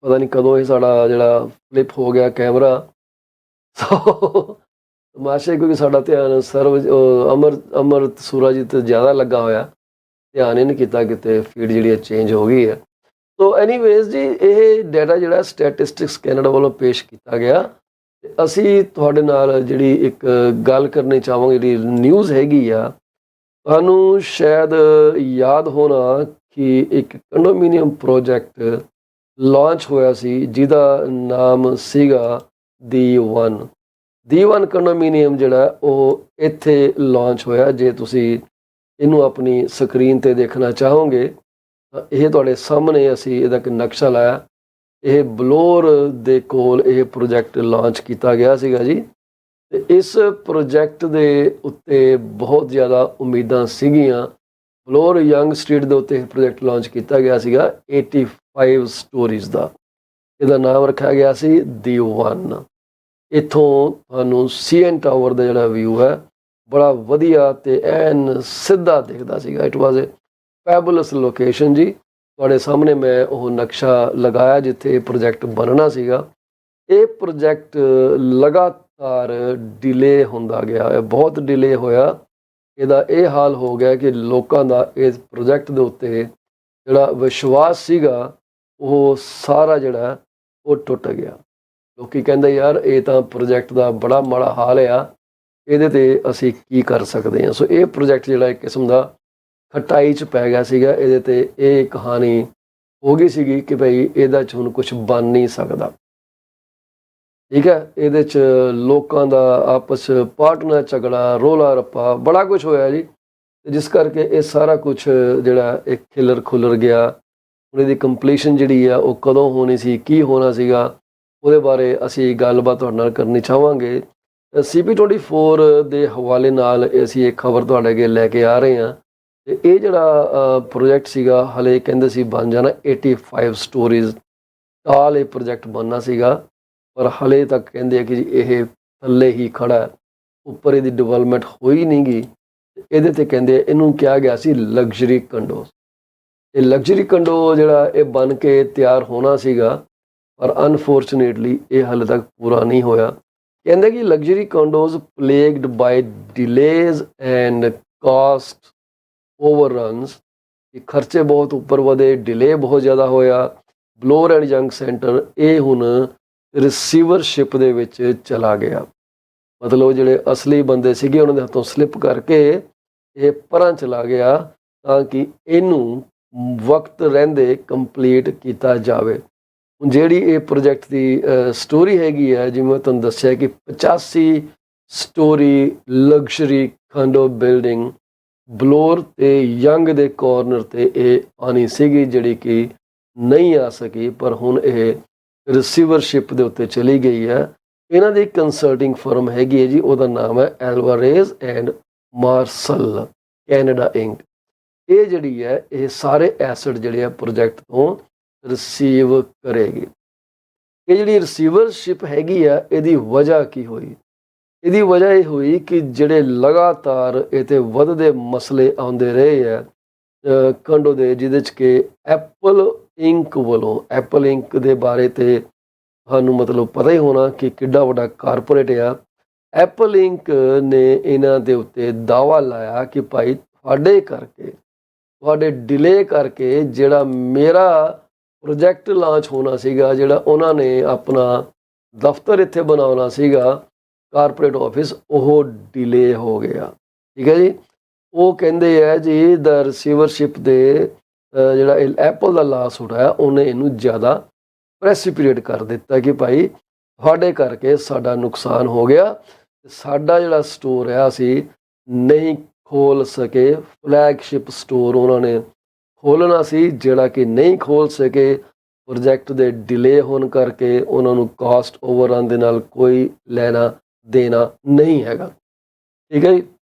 ਪਤਾ ਨਹੀਂ ਕਦੋਂ ਇਹ ਸਾਡਾ ਜਿਹੜਾ ਫਲਿੱਪ ਹੋ ਗਿਆ ਕੈਮਰਾ। ਸੋ ਤਮਾਸ਼ਾ, ਕਿਉਂਕਿ ਸਾਡਾ ਧਿਆਨ ਅਮਰਤ ਸੂਰਾਜੀਤ ਜ਼ਿਆਦਾ ਲੱਗਾ ਹੋਇਆ, ਧਿਆਨ ਹੀ ਨਹੀਂ ਕੀਤਾ ਕਿਤੇ ਫੀਡ ਜਿਹੜੀ ਚੇਂਜ ਹੋ ਗਈ ਹੈ। ਸੋ ਐਨੀਵੇਜ਼ ਜੀ, ਇਹ ਡਾਟਾ ਜਿਹੜਾ ਸਟੈਟਿਸਟਿਕਸ ਕੈਨੇਡਾ ਵੱਲੋਂ ਪੇਸ਼ ਕੀਤਾ ਗਿਆ। ਅਸੀਂ ਤੁਹਾਡੇ ਨਾਲ ਜਿਹੜੀ ਇੱਕ ਗੱਲ ਕਰਨੀ ਚਾਹਾਂਗੇ, ਜਿਹੜੀ ਨਿਊਜ਼ ਹੈਗੀ ਆ, ਤੁਹਾਨੂੰ ਸ਼ਾਇਦ ਯਾਦ ਹੋਣਾ ਕਿ ਇੱਕ ਕੰਡੋਮੀਨੀਅਮ ਪ੍ਰੋਜੈਕਟ ਲਾਂਚ ਹੋਇਆ ਸੀ ਜਿਹਦਾ ਨਾਮ ਸੀਗਾ D1 ਕੰਡੋਮੀਨੀਅਮ ਜਿਹੜਾ ਉਹ ਇੱਥੇ ਲਾਂਚ ਹੋਇਆ। ਜੇ ਤੁਸੀਂ ਇਹਨੂੰ ਆਪਣੀ ਸਕਰੀਨ ਤੇ ਦੇਖਣਾ ਚਾਹੋਗੇ ਤਾਂ ਇਹ ਤੁਹਾਡੇ ਸਾਹਮਣੇ ਅਸੀਂ ਇਹਦਾ ਇੱਕ ਨਕਸ਼ਾ ਲਾਇਆ। ਇਹ ਬਲੋਰ ਦੇ ਕੋਲ ਇਹ ਪ੍ਰੋਜੈਕਟ ਲਾਂਚ ਕੀਤਾ ਗਿਆ ਸੀਗਾ ਜੀ। ਤੇ ਇਸ ਪ੍ਰੋਜੈਕਟ ਦੇ ਉੱਤੇ ਬਹੁਤ ਜ਼ਿਆਦਾ ਉਮੀਦਾਂ ਸੀਗੀਆਂ। ਬਲੋਰ ਯੰਗ ਸਟਰੀਟ ਦੇ ਉੱਤੇ ਇਹ ਪ੍ਰੋਜੈਕਟ ਲਾਂਚ ਕੀਤਾ ਗਿਆ ਸੀਗਾ 85 ਸਟੋਰੀਜ਼ ਦਾ। ਇਹਦਾ ਨਾਮ ਰੱਖਿਆ ਗਿਆ ਸੀ D1। ਇੱਥੋਂ ਤੁਹਾਨੂੰ CN ਟਾਵਰ ਦਾ ਜਿਹੜਾ ਵਿਊ ਹੈ ਬੜਾ ਵਧੀਆ ਤੇ ਐਨ ਸਿੱਧਾ ਦਿਖਦਾ ਸੀਗਾ। ਇਟ ਵਾਜ਼ ਏ ਫੈਬੂਲਸ ਲੋਕੇਸ਼ਨ ਜੀ। ਤੁਹਾਡੇ ਸਾਹਮਣੇ ਮੈਂ ਉਹ ਨਕਸ਼ਾ ਲਗਾਇਆ ਜਿੱਥੇ ਇਹ ਪ੍ਰੋਜੈਕਟ ਬਣਨਾ ਸੀਗਾ। ਇਹ ਪ੍ਰੋਜੈਕਟ ਲਗਾਤਾਰ ਡਿਲੇ ਹੁੰਦਾ ਗਿਆ ਹੈ, ਬਹੁਤ ਡਿਲੇ ਹੋਇਆ। ਇਹਦਾ ਇਹ ਹਾਲ ਹੋ ਗਿਆ ਕਿ ਲੋਕਾਂ ਦਾ ਇਸ ਪ੍ਰੋਜੈਕਟ ਦੇ ਉੱਤੇ ਜਿਹੜਾ ਵਿਸ਼ਵਾਸ ਸੀਗਾ ਉਹ ਸਾਰਾ ਜਿਹੜਾ ਉਹ ਟੁੱਟ ਗਿਆ। ਲੋਕੀ ਕਹਿੰਦੇ ਯਾਰ ਇਹ ਤਾਂ ਪ੍ਰੋਜੈਕਟ ਦਾ ਬੜਾ ਮਾੜਾ ਹਾਲ ਆ, ਇਹਦੇ ਤੇ ਅਸੀਂ ਕੀ ਕਰ ਸਕਦੇ ਹਾਂ। ਸੋ ਇਹ ਪ੍ਰੋਜੈਕਟ ਜਿਹੜਾ ਇੱਕ ਕਿਸਮ ਦਾ ਖਟਾਈ 'ਚ ਪੈ ਗਿਆ ਸੀਗਾ। ਇਹਦੇ ਤੇ ਇਹ ਕਹਾਣੀ ਹੋ ਗਈ ਸੀਗੀ ਕਿ ਭਾਈ ਇਹਦਾ 'ਚ ਹੁਣ ਕੁਝ ਬਣ ਨਹੀਂ ਸਕਦਾ। ਠੀਕ ਹੈ, ਇਹਦੇ 'ਚ ਲੋਕਾਂ ਦਾ ਆਪਸ ਪਾਰਟਨਰ ਝਗੜਾ, ਰੋਲਾ ਰੱਪਾ, ਬੜਾ ਕੁਝ ਹੋਇਆ ਜੀ, ਜਿਸ ਕਰਕੇ ਇਹ ਸਾਰਾ ਕੁਝ ਜਿਹੜਾ ਇਹ ਖਿਲਰ ਖੁਲਰ ਗਿਆ। ਹੁਣ ਇਹਦੀ ਕੰਪਲੀਸ਼ਨ ਜਿਹੜੀ ਆ ਉਹ ਕਦੋਂ ਹੋਣੀ ਸੀ, ਕੀ ਹੋਣਾ ਸੀਗਾ, ਉਹਦੇ ਬਾਰੇ ਅਸੀਂ ਗੱਲਬਾਤ ਤੁਹਾਡੇ ਨਾਲ ਕਰਨੀ ਚਾਹਾਂਗੇ। CP24 ਦੇ ਹਵਾਲੇ ਨਾਲ ਅਸੀਂ ਇੱਕ ਖਬਰ ਤੁਹਾਡੇ ਅੱਗੇ ਲੈ ਕੇ ਆ ਰਹੇ ਹਾਂ। ਤੇ ਇਹ ਜਿਹੜਾ ਪ੍ਰੋਜੈਕਟ ਸੀਗਾ ਹਲੇ ਕਹਿੰਦੇ ਸੀ ਬਣ ਜਾਣਾ 85 ਸਟੋਰੀਜ਼ ਟਾਲ ਇਹ ਪ੍ਰੋਜੈਕਟ ਬਣਨਾ ਸੀਗਾ, ਪਰ ਹਲੇ ਤੱਕ ਕਹਿੰਦੇ ਆ ਕਿ ਜੀ ਇਹ ਥੱਲੇ ਹੀ ਖੜਾ, ਉੱਪਰ ਇਹਦੀ ਡਿਵੈਲਪਮੈਂਟ ਹੋਈ ਨਹੀਂ ਗਈ। ਇਹਦੇ ਤੇ ਕਹਿੰਦੇ ਇਹਨੂੰ ਕਿਹਾ ਗਿਆ ਸੀ ਲਗਜ਼ਰੀ ਕੰਡੋ। ਇਹ ਲਗਜ਼ਰੀ ਕੰਡੋ ਜਿਹੜਾ ਇਹ ਬਣ ਕੇ ਤਿਆਰ ਹੋਣਾ ਸੀਗਾ ਪਰ ਅਨਫੋਰਚੂਨੇਟਲੀ ਇਹ ਹਾਲੇ ਤੱਕ ਪੂਰਾ ਨਹੀਂ ਹੋਇਆ। ਕਹਿੰਦੇ ਕਿ luxury condos ਪਲੇਗਡ by ਡਿਲੇਜ਼ and caste ਓਵਰਰਨਸ, ਕਿ ਖਰਚੇ ਬਹੁਤ ਉੱਪਰ ਵਧੇ, ਡਿਲੇ ਬਹੁਤ ਜ਼ਿਆਦਾ ਹੋਇਆ। ਬਲੋਰ ਐਂਡ ਯੰਗ ਸੈਂਟਰ ਇਹ ਹੁਣ ਰਿਸੀਵਰਸ਼ਿਪ ਦੇ ਵਿੱਚ ਚਲਾ ਗਿਆ। ਮਤਲਬ ਜਿਹੜੇ ਅਸਲੀ ਬੰਦੇ ਸੀਗੇ ਉਹਨਾਂ ਦੇ ਹੱਥੋਂ ਸਲਿੱਪ ਕਰਕੇ ਇਹ ਪਰਾਂ ਚਲਾ ਗਿਆ ਤਾਂ ਕਿ ਇਹਨੂੰ ਵਕਤ ਰਹਿੰਦੇ ਕੰਪਲੀਟ ਕੀਤਾ ਜਾਵੇ। ਜਿਹੜੀ ਇਹ ਪ੍ਰੋਜੈਕਟ ਦੀ ਸਟੋਰੀ ਹੈਗੀ ਹੈ, ਜਿਵੇਂ ਮੈਂ ਤੁਹਾਨੂੰ ਦੱਸਿਆ ਕਿ 85 ਸਟੋਰੀ ਲਗਜ਼ਰੀ ਕੰਡੋ ਬਿਲਡਿੰਗ ਬਲੋਰ ਤੇ ਯੰਗ ਦੇ ਕਾਰਨਰ ਤੇ ਇਹ ਆਉਣੀ ਸੀਗੀ, ਜਿਹੜੀ ਕਿ ਨਹੀਂ ਆ ਸਕੀ, ਪਰ ਹੁਣ ਇਹ ਰਿਸੀਵਰਸ਼ਿਪ ਦੇ ਉੱਤੇ ਚਲੀ ਗਈ ਹੈ। ਇਹਨਾਂ ਦੀ ਕੰਸਲਟਿੰਗ ਫਰਮ ਹੈਗੀ ਹੈ ਜੀ, ਉਹਦਾ ਨਾਮ ਹੈ ਐਲਵਾਰੇਜ਼ ਐਂਡ ਮਾਰਸਲ ਕੈਨੇਡਾ ਇੰਕ। ਇਹ ਜਿਹੜੀ ਹੈ ਇਹ ਸਾਰੇ ਐਸਟ ਜਿਹੜੇ ਆ ਪ੍ਰੋਜੈਕਟ ਤੋਂ ਰਿਸੀਵ ਕਰੇਗੀ। ਇਹ ਜਿਹੜੀ ਰਿਸੀਵਰਸ਼ਿਪ ਹੈਗੀ ਆ, ਇਹਦੀ ਵਜ੍ਹਾ ਕੀ ਹੋਈ? ਇਹਦੀ ਵਜ੍ਹਾ ਇਹ ਹੋਈ ਕਿ ਜਿਹੜੇ ਲਗਾਤਾਰ ਇਹ 'ਤੇ ਵੱਧਦੇ ਮਸਲੇ ਆਉਂਦੇ ਰਹੇ ਆ ਕੰਡੋ ਦੇ, ਜਿਹਦੇ 'ਚ ਕਿ ਐਪਲ ਇੰਕ ਵੱਲੋਂ, ਐਪਲ ਇੰਕ ਦੇ ਬਾਰੇ ਤੇ ਸਾਨੂੰ ਮਤਲਬ ਪਤਾ ਹੀ ਹੋਣਾ ਕਿ ਕਿੱਡਾ ਵੱਡਾ ਕਾਰਪੋਰੇਟ ਆ। ਐਪਲ ਇੰਕ ਨੇ ਇਹਨਾਂ ਦੇ ਉੱਤੇ ਦਾਅਵਾ ਲਾਇਆ ਕਿ ਭਾਈ ਤੁਹਾਡੇ ਕਰਕੇ, ਤੁਹਾਡੇ ਡਿਲੇ ਕਰਕੇ ਜਿਹੜਾ ਮੇਰਾ ਪ੍ਰੋਜੈਕਟ ਲਾਂਚ ਹੋਣਾ ਸੀਗਾ, ਜਿਹੜਾ ਉਹਨਾਂ ਨੇ ਆਪਣਾ ਦਫ਼ਤਰ ਇੱਥੇ ਬਣਾਉਣਾ ਸੀਗਾ, ਕਾਰਪੋਰੇਟ ਆਫਿਸ, ਉਹ ਡਿਲੇ ਹੋ ਗਿਆ। ਠੀਕ ਹੈ ਜੀ। ਉਹ ਕਹਿੰਦੇ ਆ ਜੀ ਦਾ ਰਿਸੀਵਰਸ਼ਿਪ ਦੇ ਜਿਹੜਾ ਐਪਲ ਦਾ ਲਾਸ ਉਠਾਇਆ, ਉਹਨੇ ਇਹਨੂੰ ਜ਼ਿਆਦਾ ਪ੍ਰੈਸੀਪੀਟੇਟ ਕਰ ਦਿੱਤਾ ਕਿ ਭਾਈ ਤੁਹਾਡੇ ਕਰਕੇ ਸਾਡਾ ਨੁਕਸਾਨ ਹੋ ਗਿਆ, ਸਾਡਾ ਜਿਹੜਾ ਸਟੋਰ ਹੈ ਅਸੀਂ ਨਹੀਂ ਖੋਲ ਸਕੇ। ਫਲੈਗਸ਼ਿਪ ਸਟੋਰ ਉਹਨਾਂ ਨੇ ਖੋਲ੍ਹਣਾ ਸੀ, ਜਿਹੜਾ ਕਿ ਨਹੀਂ ਖੋਲ੍ਹ ਸਕੇ। ਪ੍ਰੋਜੈਕਟ ਦੇ ਡਿਲੇ ਹੋਣ ਕਰਕੇ ਉਹਨਾਂ ਨੂੰ ਕਾਸਟ ਓਵਰਨ ਦੇ ਨਾਲ ਕੋਈ ਲੈਣਾ ਦੇਣਾ ਨਹੀਂ ਹੈਗਾ। ਠੀਕ ਹੈ ਜੀ।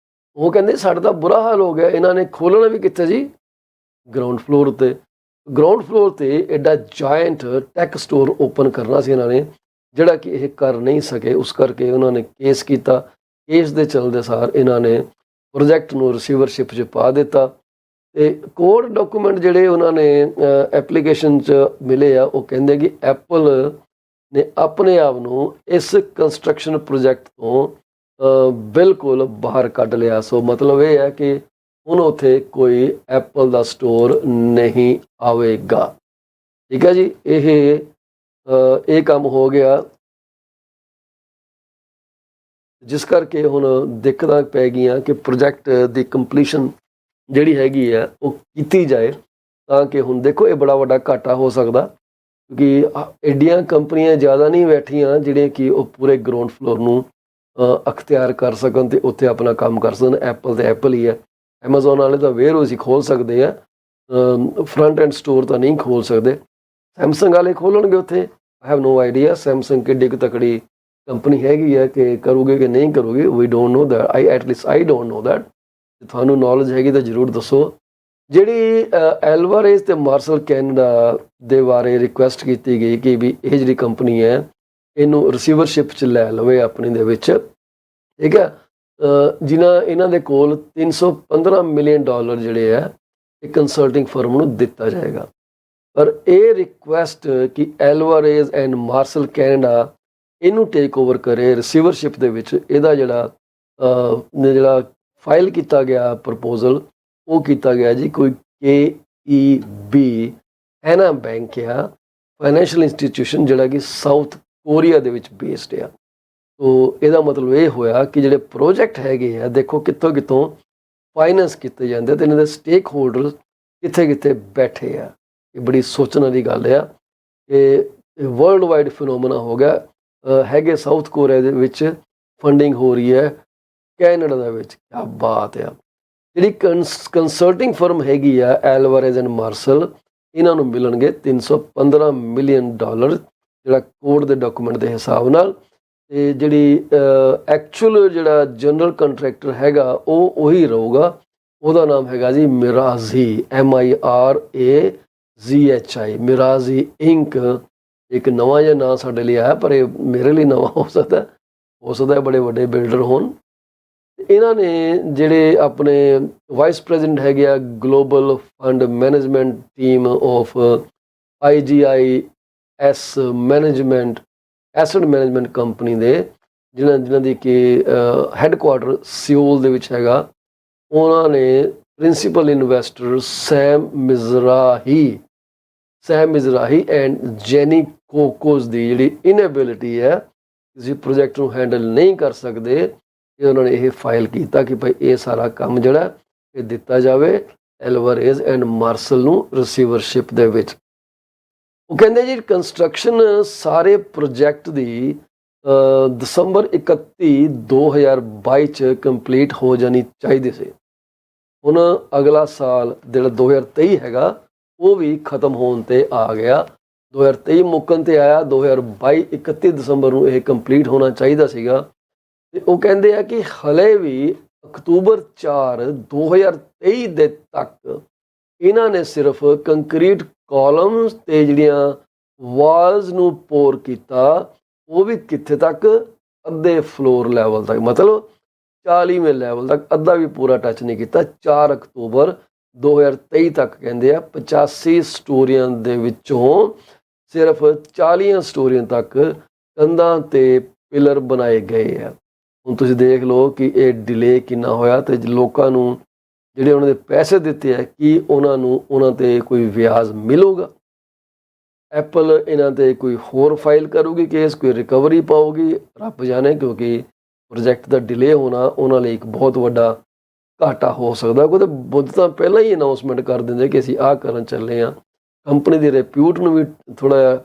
ਉਹ ਕਹਿੰਦੇ ਸਾਡਾ ਤਾਂ ਬੁਰਾ ਹਾਲ ਹੋ ਗਿਆ। ਇਹਨਾਂ ਨੇ ਖੋਲ੍ਹਣਾ ਵੀ ਕਿੱਥੇ ਜੀ? ਗਰਾਊਂਡ ਫਲੋਰ 'ਤੇ। ਗਰਾਊਂਡ ਫਲੋਰ 'ਤੇ ਐਡਾ ਜਾਇੰਟ ਟੈਕ ਸਟੋਰ ਓਪਨ ਕਰਨਾ ਸੀ ਇਹਨਾਂ ਨੇ, ਜਿਹੜਾ ਕਿ ਇਹ ਕਰ ਨਹੀਂ ਸਕੇ। ਉਸ ਕਰਕੇ ਉਹਨਾਂ ਨੇ ਕੇਸ ਕੀਤਾ। ਕੇਸ ਦੇ ਚੱਲਦੇ ਸਾਰ ਇਹਨਾਂ ਨੇ ਪ੍ਰੋਜੈਕਟ ਨੂੰ ਰਿਸੀਵਰਸ਼ਿਪ 'ਚ ਪਾ ਦਿੱਤਾ। ਤੇ ਕੋਡ ਡਾਕੂਮੈਂਟ ਜਿਹੜੇ ਉਹਨਾਂ ਨੇ ਐਪਲੀਕੇਸ਼ਨ 'ਚ ਮਿਲੇ ਆ, ਉਹ ਕਹਿੰਦੇ ਕਿ ਐਪਲ ਨੇ ਆਪਣੇ ਆਪ ਨੂੰ ਇਸ ਕੰਸਟਰਕਸ਼ਨ ਪ੍ਰੋਜੈਕਟ ਤੋਂ ਬਿਲਕੁਲ ਬਾਹਰ ਕੱਢ ਲਿਆ। ਸੋ ਮਤਲਬ ਇਹ ਹੈ ਕਿ ਹੁਣ ਉੱਥੇ ਕੋਈ ਐਪਲ ਦਾ ਸਟੋਰ ਨਹੀਂ ਆਵੇਗਾ। ਠੀਕ ਹੈ ਜੀ। ਇਹ ਕੰਮ ਹੋ ਗਿਆ, ਜਿਸ ਕਰਕੇ ਹੁਣ ਦਿੱਕਤਾਂ ਪੈ ਗਈਆਂ ਕਿ ਪ੍ਰੋਜੈਕਟ ਦੀ ਕੰਪਲੀਸ਼ਨ ਜਿਹੜੀ ਹੈਗੀ ਆ ਉਹ ਕੀਤੀ ਜਾਏ, ਤਾਂ ਕਿ ਹੁਣ ਦੇਖੋ ਇਹ ਬੜਾ ਵੱਡਾ ਘਾਟਾ ਹੋ ਸਕਦਾ, ਕਿਉਂਕਿ ਐਡੀਆਂ ਕੰਪਨੀਆਂ ਜ਼ਿਆਦਾ ਨਹੀਂ ਬੈਠੀਆਂ ਜਿਹੜੀਆਂ ਕਿ ਉਹ ਪੂਰੇ ਗਰਾਊਂਡ ਫਲੋਰ ਨੂੰ ਅਖਤਿਆਰ ਕਰ ਸਕਣ ਅਤੇ ਉੱਥੇ ਆਪਣਾ ਕੰਮ ਕਰ ਸਕਣ। ਐਪਲ ਤੇ ਐਪਲ ਹੀ ਹੈ। ਐਮਾਜ਼ੋਨ ਵਾਲੇ ਤਾਂ ਵੇਅਰਹਾਊਸ ਹੀ ਖੋਲ੍ਹ ਸਕਦੇ ਆ, ਫਰੰਟ ਐਂਡ ਸਟੋਰ ਤਾਂ ਨਹੀਂ ਖੋਲ੍ਹ ਸਕਦੇ। ਸੈਮਸੰਗ ਵਾਲੇ ਖੋਲ੍ਹਣਗੇ ਉੱਥੇ, I have no idea Samsung ਕਿੱਡੀ ਕੁ ਤਕੜੀ ਕੰਪਨੀ ਹੈਗੀ ਹੈ ਕਿ ਕਰੂਗੇ ਕਿ ਨਹੀਂ ਕਰੂਗੇ। We don't know that, at least I don't know that. ਤੁਹਾਨੂੰ ਨੌਲੇਜ ਹੈਗੀ ਤਾਂ ਜ਼ਰੂਰ ਦੱਸੋ। ਜਿਹੜੀ ਐਲਵਾਰੇਜ਼ ਤੇ ਮਾਰਸਲ ਕੈਨੇਡਾ ਦੇ ਬਾਰੇ ਰਿਕੁਐਸਟ ਕੀਤੀ ਗਈ ਕਿ ਵੀ ਇਹ ਜਿਹੜੀ ਕੰਪਨੀ ਹੈ ਇਹਨੂੰ ਰਿਸੀਵਰਸ਼ਿਪ 'ਚ ਲੈ ਲਵੇ ਆਪਣੀ ਦੇ ਵਿੱਚ, ਠੀਕ ਹੈ, ਇਹਨਾਂ ਦੇ ਕੋਲ $315 ਮਿਲੀਅਨ ਜਿਹੜੇ ਆ ਇਹ ਕੰਸਲਟਿੰਗ ਫਰਮ ਨੂੰ ਦਿੱਤਾ ਜਾਏਗਾ। ਪਰ ਇਹ ਰਿਕੁਐਸਟ ਕਿ ਐਲਵਾਰੇਜ਼ ਐਂਡ ਮਾਰਸਲ ਕੈਨੇਡਾ ਇਹਨੂੰ ਟੇਕ ਓਵਰ ਕਰੇ ਰਿਸੀਵਰਸ਼ਿਪ ਦੇ ਵਿੱਚ, ਇਹਦਾ ਜਿਹੜਾ ਫਾਈਲ ਕੀਤਾ ਗਿਆ ਪ੍ਰਪੋਜ਼ਲ, ਉਹ ਕੀਤਾ ਗਿਆ ਜੀ ਕੋਈ KEB ਐਨਾ ਬੈਂਕ ਆ, ਫਾਈਨੈਂਸ਼ੀਅਲ ਇੰਸਟੀਟਿਊਸ਼ਨ, ਜਿਹੜਾ ਕਿ ਸਾਊਥ ਕੋਰੀਆ ਦੇ ਵਿੱਚ ਬੇਸਡ ਆ। ਤੋ ਇਹਦਾ ਮਤਲਬ ਇਹ ਹੋਇਆ ਕਿ ਜਿਹੜੇ ਪ੍ਰੋਜੈਕਟ ਹੈਗੇ ਆ, ਦੇਖੋ ਕਿੱਥੋਂ ਕਿੱਥੋਂ ਫਾਈਨੈਂਸ ਕੀਤੇ ਜਾਂਦੇ ਅਤੇ ਇਹਨਾਂ ਦੇ ਸਟੇਕ ਹੋਲਡਰ ਕਿੱਥੇ ਕਿੱਥੇ ਬੈਠੇ ਆ। ਇਹ ਬੜੀ ਸੋਚਣ ਵਾਲੀ ਗੱਲ ਆ। ਇਹ ਵਰਲਡ ਵਾਈਡ ਫਿਨੋਮੀਨਾ ਹੋ ਗਿਆ। ਹੈਗੇ ਸਾਊਥ ਕੋਰੀਆ ਦੇ ਵਿੱਚ ਫੰਡਿੰਗ ਹੋ ਰਹੀ ਹੈ, ਕੈਨੇਡਾ ਦੇ ਵਿੱਚ। ਕਿਆ ਬਾਤ ਆ। ਜਿਹੜੀ ਕੰਸਲਟਿੰਗ ਫਰਮ ਹੈਗੀ ਆ ਐਲਵਾਰੇਜ਼ ਐਂਡ ਮਾਰਸਲ, ਇਹਨਾਂ ਨੂੰ ਮਿਲਣਗੇ $315 ਮਿਲੀਅਨ, ਜਿਹੜਾ ਕੋਡ ਦੇ ਡਾਕੂਮੈਂਟ ਦੇ ਹਿਸਾਬ ਨਾਲ। ਅਤੇ ਜਿਹੜੀ ਐਕਚੁਅਲ ਜਿਹੜਾ ਜਨਰਲ ਕੰਟਰੈਕਟਰ ਹੈਗਾ ਉਹ ਉਹੀ ਰਹੂਗਾ। ਉਹਦਾ ਨਾਮ ਹੈਗਾ ਜੀ ਮਿਰਾਜ਼ੀ, MIRAZHI, ਮਿਰਾਜ਼ੀ ਇੰਕ। ਇੱਕ ਨਵਾਂ ਜਿਹਾ ਨਾਂ ਸਾਡੇ ਲਈ ਆਇਆ, ਪਰ ਇਹ ਮੇਰੇ ਲਈ ਨਵਾਂ ਹੋ ਸਕਦਾ ਬੜੇ ਵੱਡੇ ਬਿਲਡਰ ਹੋਣ। ਇਹਨਾਂ ਨੇ ਜਿਹੜੇ ਆਪਣੇ ਵਾਈਸ ਪ੍ਰੈਜ਼ੀਡੈਂਟ ਹੈਗੇ ਆ global fund management team of IGI management asset management company ਦੇ ਜਿਨ੍ਹਾਂ ਦੀ ਕਿ ਹੈੱਡਕੁਆਟਰ ਸਿਓਲ ਦੇ ਵਿੱਚ ਹੈਗਾ, ਉਹਨਾਂ ਨੇ principal investor Sam Mizrahi and Jenny Kokos ਦੀ ਜਿਹੜੀ ਇਨਐਬਿਲਿਟੀ ਹੈ, ਤੁਸੀਂ ਪ੍ਰੋਜੈਕਟ ਨੂੰ ਹੈਂਡਲ ਨਹੀਂ ਕਰ ਸਕਦੇ, ਇਹ ਉਹਨਾਂ ਨੇ ਇਹ ਫਾਈਲ ਕੀਤਾ ਕਿ ਭਾਈ ਇਹ ਸਾਰਾ ਕੰਮ ਜਿਹੜਾ ਇਹ ਦਿੱਤਾ ਜਾਵੇ ਐਲਵਾਰੇਜ਼ ਐਂਡ ਮਾਰਸਲ ਨੂੰ ਰਿਸੀਵਰਸ਼ਿਪ ਦੇ ਵਿੱਚ। ਉਹ ਕਹਿੰਦੇ ਜੀ ਕੰਸਟਰਕਸ਼ਨ ਸਾਰੇ ਪ੍ਰੋਜੈਕਟ ਦੀ ਦਸੰਬਰ 31 2022 'ਚ ਕੰਪਲੀਟ ਹੋ ਜਾਣੀ ਚਾਹੀਦੀ ਸੀ। ਹੁਣ ਅਗਲਾ ਸਾਲ ਜਿਹੜਾ 2023 ਹੈਗਾ ਉਹ ਵੀ ਖਤਮ ਹੋਣ 'ਤੇ ਆ ਗਿਆ, 2023 ਮੁੱਕਣ 'ਤੇ ਆਇਆ, 2022 31 ਦਸੰਬਰ ਨੂੰ ਇਹ ਕੰਪਲੀਟ ਹੋਣਾ ਚਾਹੀਦਾ ਸੀਗਾ। ਤੇ ਉਹ ਕਹਿੰਦੇ ਆ ਕਿ ਹਲੇ ਵੀ ਅਕਤੂਬਰ 4 2023 ਦੇ ਤੱਕ ਇਹਨਾਂ ਨੇ ਸਿਰਫ ਕੰਕਰੀਟ ਕਾਲਮਸ ਤੇ ਜਿਹੜੀਆਂ ਵਾਲਸ ਨੂੰ ਪੋਰ ਕੀਤਾ, ਉਹ ਵੀ ਕਿੱਥੇ ਤੱਕ, ਅੱਧੇ ਫਲੋਰ ਲੈਵਲ ਤੱਕ, ਮਤਲਬ 40ਵੇਂ ਲੈਵਲ ਤੱਕ, ਅੱਧਾ ਵੀ ਪੂਰਾ ਟੱਚ ਨਹੀਂ ਕੀਤਾ। 4 ਅਕਤੂਬਰ 2023 ਤੱਕ ਕਹਿੰਦੇ ਆ 85 ਸਟੋਰੀਆਂ ਦੇ ਵਿੱਚੋਂ ਸਿਰਫ 40 ਸਟੋਰੀਆਂ ਤੱਕ ਕੰਧਾਂ ਤੇ ਪਿਲਰ ਬਣਾਏ ਗਏ ਆ। ਹੁਣ ਤੁਸੀਂ ਦੇਖ ਲਓ ਕਿ ਇਹ ਡਿਲੇ ਕਿੰਨਾ ਹੋਇਆ, ਤੇ ਲੋਕਾਂ ਨੂੰ ਜਿਹੜੇ ਉਹਨਾਂ ਦੇ ਪੈਸੇ ਦਿੱਤੇ ਆ ਕਿ ਉਹਨਾਂ ਤੇ ਕੋਈ ਵਿਆਜ ਮਿਲੂਗਾ? ਐਪਲ ਇਹਨਾਂ ਤੇ ਕੋਈ ਹੋਰ ਫਾਈਲ ਕਰੂਗੀ ਕੇਸ, ਕੋਈ ਰਿਕਵਰੀ ਪਾਊਗੀ, ਰੱਬ ਜਾਣੇ, ਕਿਉਂਕਿ ਪ੍ਰੋਜੈਕਟ ਦਾ ਡਿਲੇ ਹੋਣਾ ਉਹਨਾਂ ਲਈ ਇੱਕ ਬਹੁਤ ਵੱਡਾ ਘਾਟਾ ਹੋ ਸਕਦਾ। ਕੋਈ ਤਾਂ ਬੁੱਧ ਤਾਂ ਪਹਿਲਾਂ ਹੀ ਅਨਾਊਂਸਮੈਂਟ ਕਰ ਦਿੰਦੇ ਕਿ ਅਸੀਂ ਆਹ ਕਰਨ ਚੱਲੇ ਹਾਂ, ਕੰਪਨੀ ਦੀ ਰਿਪਿਊਟ ਨੂੰ ਵੀ ਥੋੜ੍ਹਾ ਜਿਹਾ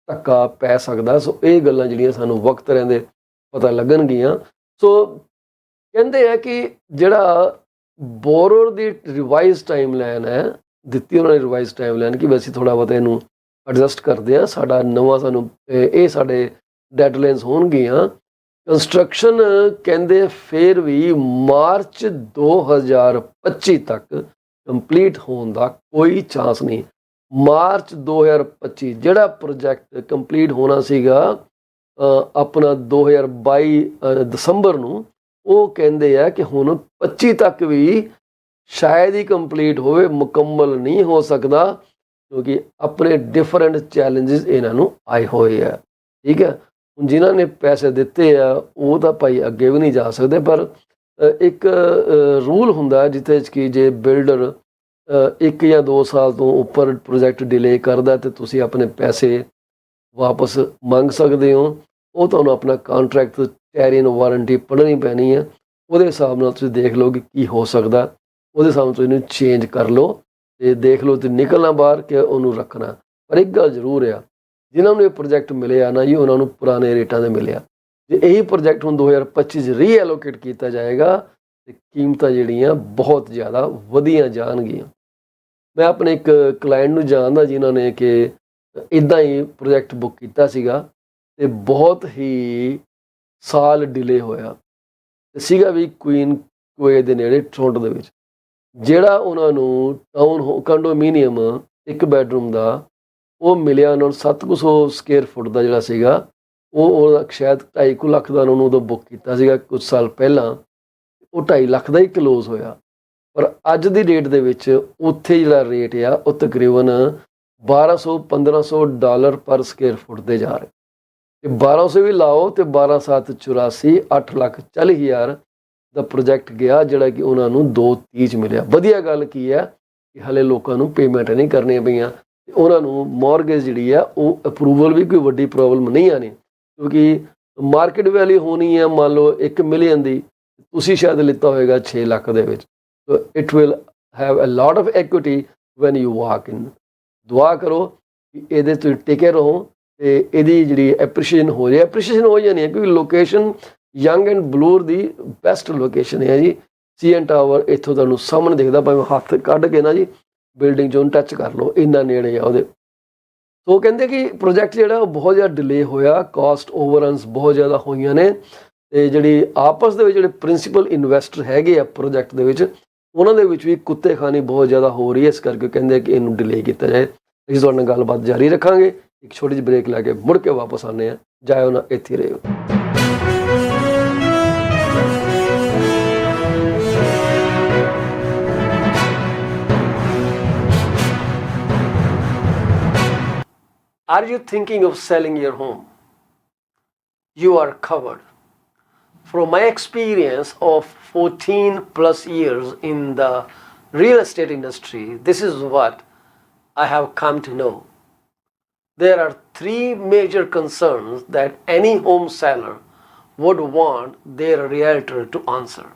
ਧੱਕਾ ਪੈ ਸਕਦਾ। ਸੋ ਇਹ ਗੱਲਾਂ ਜਿਹੜੀਆਂ ਸਾਨੂੰ ਵਕਤ ਰਹਿੰਦੇ ਪਤਾ ਲੱਗਣਗੀਆਂ। ਸੋ ਕਹਿੰਦੇ ਆ ਕਿ ਜਿਹੜਾ ਬੋਰਰ ਦੀ ਰਿਵਾਈਜ਼ ਟਾਈਮ ਲਾਈਨ ਹੈ, ਦਿੱਤੀ ਉਹਨਾਂ ਨੇ ਰਿਵਾਈਜ਼ ਟਾਈਮ ਲਾਈਨ ਕਿ ਅਸੀਂ ਥੋੜ੍ਹਾ ਬਹੁਤ ਇਹਨੂੰ ਐਡਜਸਟ ਕਰਦੇ ਹਾਂ, ਸਾਡਾ ਨਵਾਂ ਸਾਨੂੰ ਇਹ ਸਾਡੇ ਡੈਡਲਾਈਨਸ ਹੋਣਗੀਆਂ। ਕੰਸਟਰਕਸ਼ਨ ਕਹਿੰਦੇ ਫਿਰ ਵੀ ਮਾਰਚ 2025 ਤੱਕ ਕੰਪਲੀਟ ਹੋਣ ਦਾ ਕੋਈ ਚਾਂਸ ਨਹੀਂ। ਮਾਰਚ 2025 ਜਿਹੜਾ ਪ੍ਰੋਜੈਕਟ ਕੰਪਲੀਟ ਹੋਣਾ ਸੀਗਾ ਆਪਣਾ 2022 ਦਸੰਬਰ ਨੂੰ, ਉਹ ਕਹਿੰਦੇ ਆ ਕਿ ਹੁਣ 25 ਤੱਕ ਵੀ ਸ਼ਾਇਦ ਹੀ ਕੰਪਲੀਟ ਹੋਵੇ, ਮੁਕੰਮਲ ਨਹੀਂ ਹੋ ਸਕਦਾ, ਕਿਉਂਕਿ ਆਪਣੇ ਡਿਫਰੈਂਟ ਚੈਲੰਜਸ ਇਹਨਾਂ ਨੂੰ ਆਏ ਹੋਏ ਆ। ਠੀਕ ਹੈ, ਹੁਣ ਜਿਨ੍ਹਾਂ ਨੇ ਪੈਸੇ ਦਿੱਤੇ ਆ ਉਹ ਤਾਂ ਭਾਈ ਅੱਗੇ ਵੀ ਨਹੀਂ ਜਾ ਸਕਦੇ, ਪਰ ਇੱਕ ਰੂਲ ਹੁੰਦਾ ਜਿੱਥੇ ਕਿ ਜੇ ਬਿਲਡਰ 1 ਜਾਂ 2 ਸਾਲ ਤੋਂ ਉੱਪਰ ਪ੍ਰੋਜੈਕਟ ਡਿਲੇ ਕਰਦਾ ਤੇ ਤੁਸੀਂ ਆਪਣੇ ਪੈਸੇ ਵਾਪਸ ਮੰਗ ਸਕਦੇ ਹੋ। ਉਹ ਤੁਹਾਨੂੰ ਆਪਣਾ ਕਾਂਟਰੈਕਟ ਟੈਰੀਨ ਵਾਰੰਟੀ ਪੜ੍ਹਨੀ ਪੈਣੀ ਹੈ, ਉਹਦੇ ਹਿਸਾਬ ਨਾਲ ਤੁਸੀਂ ਦੇਖ ਲਓ ਕਿ ਕੀ ਹੋ ਸਕਦਾ, ਉਹਦੇ ਹਿਸਾਬ ਨਾਲ ਤੁਸੀਂ ਇਹਨੂੰ ਚੇਂਜ ਕਰ ਲਓ ਤੇ ਦੇਖ ਲਓ ਤੇ ਨਿਕਲਣਾ ਬਾਹਰ ਕਿ ਉਹਨੂੰ ਰੱਖਣਾ। ਪਰ ਇੱਕ ਗੱਲ ਜ਼ਰੂਰ ਆ, ਜਿਨ੍ਹਾਂ ਨੂੰ ਇਹ ਪ੍ਰੋਜੈਕਟ ਮਿਲਿਆ ਨਾ ਜੀ, ਉਹਨਾਂ ਨੂੰ ਪੁਰਾਣੇ ਰੇਟਾਂ 'ਤੇ ਮਿਲਿਆ। ਜੇ ਇਹੀ ਪ੍ਰੋਜੈਕਟ ਹੁਣ 2025 'ਚ ਰੀਐਲੋਕੇਟ ਕੀਤਾ ਜਾਏਗਾ ਤੇ ਕੀਮਤਾਂ ਜਿਹੜੀਆਂ ਬਹੁਤ ਜ਼ਿਆਦਾ ਵਧੀਆਂ ਜਾਣਗੀਆਂ। ਮੈਂ ਆਪਣੇ ਇੱਕ ਕਲਾਇੰਟ ਨੂੰ ਜਾਣਦਾ ਜਿਨ੍ਹਾਂ ਨੇ ਕਿ ਇੱਦਾਂ ਹੀ ਪ੍ਰੋਜੈਕਟ ਬੁੱਕ ਕੀਤਾ ਸੀਗਾ ਤੇ ਬਹੁਤ ਹੀ ਸਾਲ ਡਿਲੇ ਹੋਇਆ ਤੇ ਸੀਗਾ ਵੀ ਕੁਈਨ ਕੋਏ ਦੇ ਨੇੜੇ ਟੋਰੰਟੋ ਦੇ ਵਿੱਚ। ਜਿਹੜਾ ਉਹਨਾਂ ਨੂੰ ਟਾਊਨ ਕੰਡੋਮੀਨੀਅਮ 1 ਬੈਡਰੂਮ ਦਾ ਉਹ ਮਿਲਿਆ ਉਹਨਾਂ ਨੂੰ 700 ਸਕੁਅਰ ਫੁੱਟ ਦਾ ਜਿਹੜਾ ਸੀਗਾ, ਉਹ ਸ਼ਾਇਦ 2.5 ਲੱਖ ਦਾ ਉਹਨਾਂ ਨੂੰ ਉਦੋਂ ਬੁੱਕ ਕੀਤਾ ਸੀਗਾ ਕੁਝ ਸਾਲ ਪਹਿਲਾਂ, ਉਹ 2.5 ਲੱਖ ਦਾ ਹੀ ਕਲੋਜ਼ ਹੋਇਆ। ਪਰ ਅੱਜ ਦੀ ਡੇਟ ਦੇ ਵਿੱਚ ਉੱਥੇ ਜਿਹੜਾ ਰੇਟ ਆ ਉਹ ਤਕਰੀਬਨ $1200-1500 ਪਰ ਸਕੁਅਰ ਫੁੱਟ ਦੇ ਜਾ ਰਹੇ। ਤੇ 1200 ਵੀ ਲਾਓ ਤੇ 12/7 84 8,40,000 ਦਾ ਪ੍ਰੋਜੈਕਟ ਗਿਆ, ਜਿਹੜਾ ਕਿ ਉਹਨਾਂ ਨੂੰ 230 'ਚ ਮਿਲਿਆ। ਵਧੀਆ ਗੱਲ ਕੀ ਹੈ ਕਿ ਹਲੇ ਲੋਕਾਂ ਨੂੰ ਪੇਮੈਂਟ ਨਹੀਂ ਕਰਨੀਆਂ ਪਈਆਂ, ਤੇ ਉਹਨਾਂ ਨੂੰ ਮੌਰਗੇਜ ਜਿਹੜੀ ਆ ਉਹ ਅਪਰੂਵਲ ਵੀ ਕੋਈ ਵੱਡੀ ਪ੍ਰੋਬਲਮ ਨਹੀਂ ਆਣੀ, ਕਿਉਂਕਿ ਮਾਰਕੀਟ ਵੈਲਿਊ ਹੋਣੀ ਹੈ ਮੰਨ ਲਓ 1 ਮਿਲੀਅਨ ਦੀ, ਤੁਸੀਂ ਸ਼ਾਇਦ ਲਿੱਤਾ ਹੋਏਗਾ 6 ਲੱਖ ਦੇ ਵਿੱਚ। So it will have a lot of equity when you walk in. ਦੁਆ ਕਰੋ ਕਿ ਇਹਦੇ ਤੋਂ ਟਿਕੇ ਰਹੋ ਤੇ ਇਹਦੀ ਜਿਹੜੀ ਐਪਰੀਸ਼ੀਏਸ਼ਨ ਹੋ ਜਾਏ। ਐਪਰੀਸ਼ੀਏਸ਼ਨ ਹੋ ਜਾਣੀ ਹੈ ਕਿਉਂਕਿ location young and Bloor the best location ਹੈ ਜੀ। CN ਟਾਵਰ ਇੱਥੋਂ ਤੁਹਾਨੂੰ ਸਾਹਮਣੇ ਦਿਖਦਾ, ਭਾਵੇਂ ਹੱਥ ਕੱਢ ਕੇ ਨਾ ਜੀ ਬਿਲਡਿੰਗ 'ਚੋਂ ਟੱਚ ਕਰ ਲਓ, ਇੰਨਾ ਨੇੜੇ ਆ ਉਹਦੇ। ਸੋ ਕਹਿੰਦੇ ਕਿ ਪ੍ਰੋਜੈਕਟ ਜਿਹੜਾ ਉਹ ਬਹੁਤ ਜ਼ਿਆਦਾ ਡਿਲੇ ਹੋਇਆ, ਕਾਸਟ ਓਵਰਰਨਸ ਬਹੁਤ ਜ਼ਿਆਦਾ ਹੋਈਆਂ ਨੇ, ਤੇ ਜਿਹੜੀ ਆਪਸ ਦੇ ਵਿੱਚ ਜਿਹੜੇ ਪ੍ਰਿੰਸੀਪਲ ਇਨਵੈਸਟਰ ਹੈਗੇ ਆ ਪ੍ਰੋਜੈਕਟ ਦੇ ਵਿੱਚ, ਉਹਨਾਂ ਦੇ ਵਿੱਚ ਵੀ ਕੁੱਤੇਖਾਨੀ ਬਹੁਤ ਜ਼ਿਆਦਾ ਹੋ ਰਹੀ ਹੈ। ਇਸ ਕਰਕੇ ਕਹਿੰਦੇ ਕਿ ਇਹਨੂੰ ਡਿਲੇ ਕੀਤਾ ਜਾਏ। ਅਸੀਂ ਤੁਹਾਡੇ ਨਾਲ ਗੱਲਬਾਤ ਜਾਰੀ ਰੱਖਾਂਗੇ, ਇੱਕ ਛੋਟੀ ਜਿਹੀ ਬ੍ਰੇਕ ਲੈ ਕੇ ਮੁੜ ਕੇ ਵਾਪਸ ਆਉਂਦੇ ਹਾਂ। ਜਾਇਓ ਨਾ, ਇੱਥੇ ਰਹੋ। Are you thinking of selling your home? You are covered. From my experience of 14 plus years in the real estate industry, this is what I have come to know. There are three major concerns that any home seller would want their realtor to answer.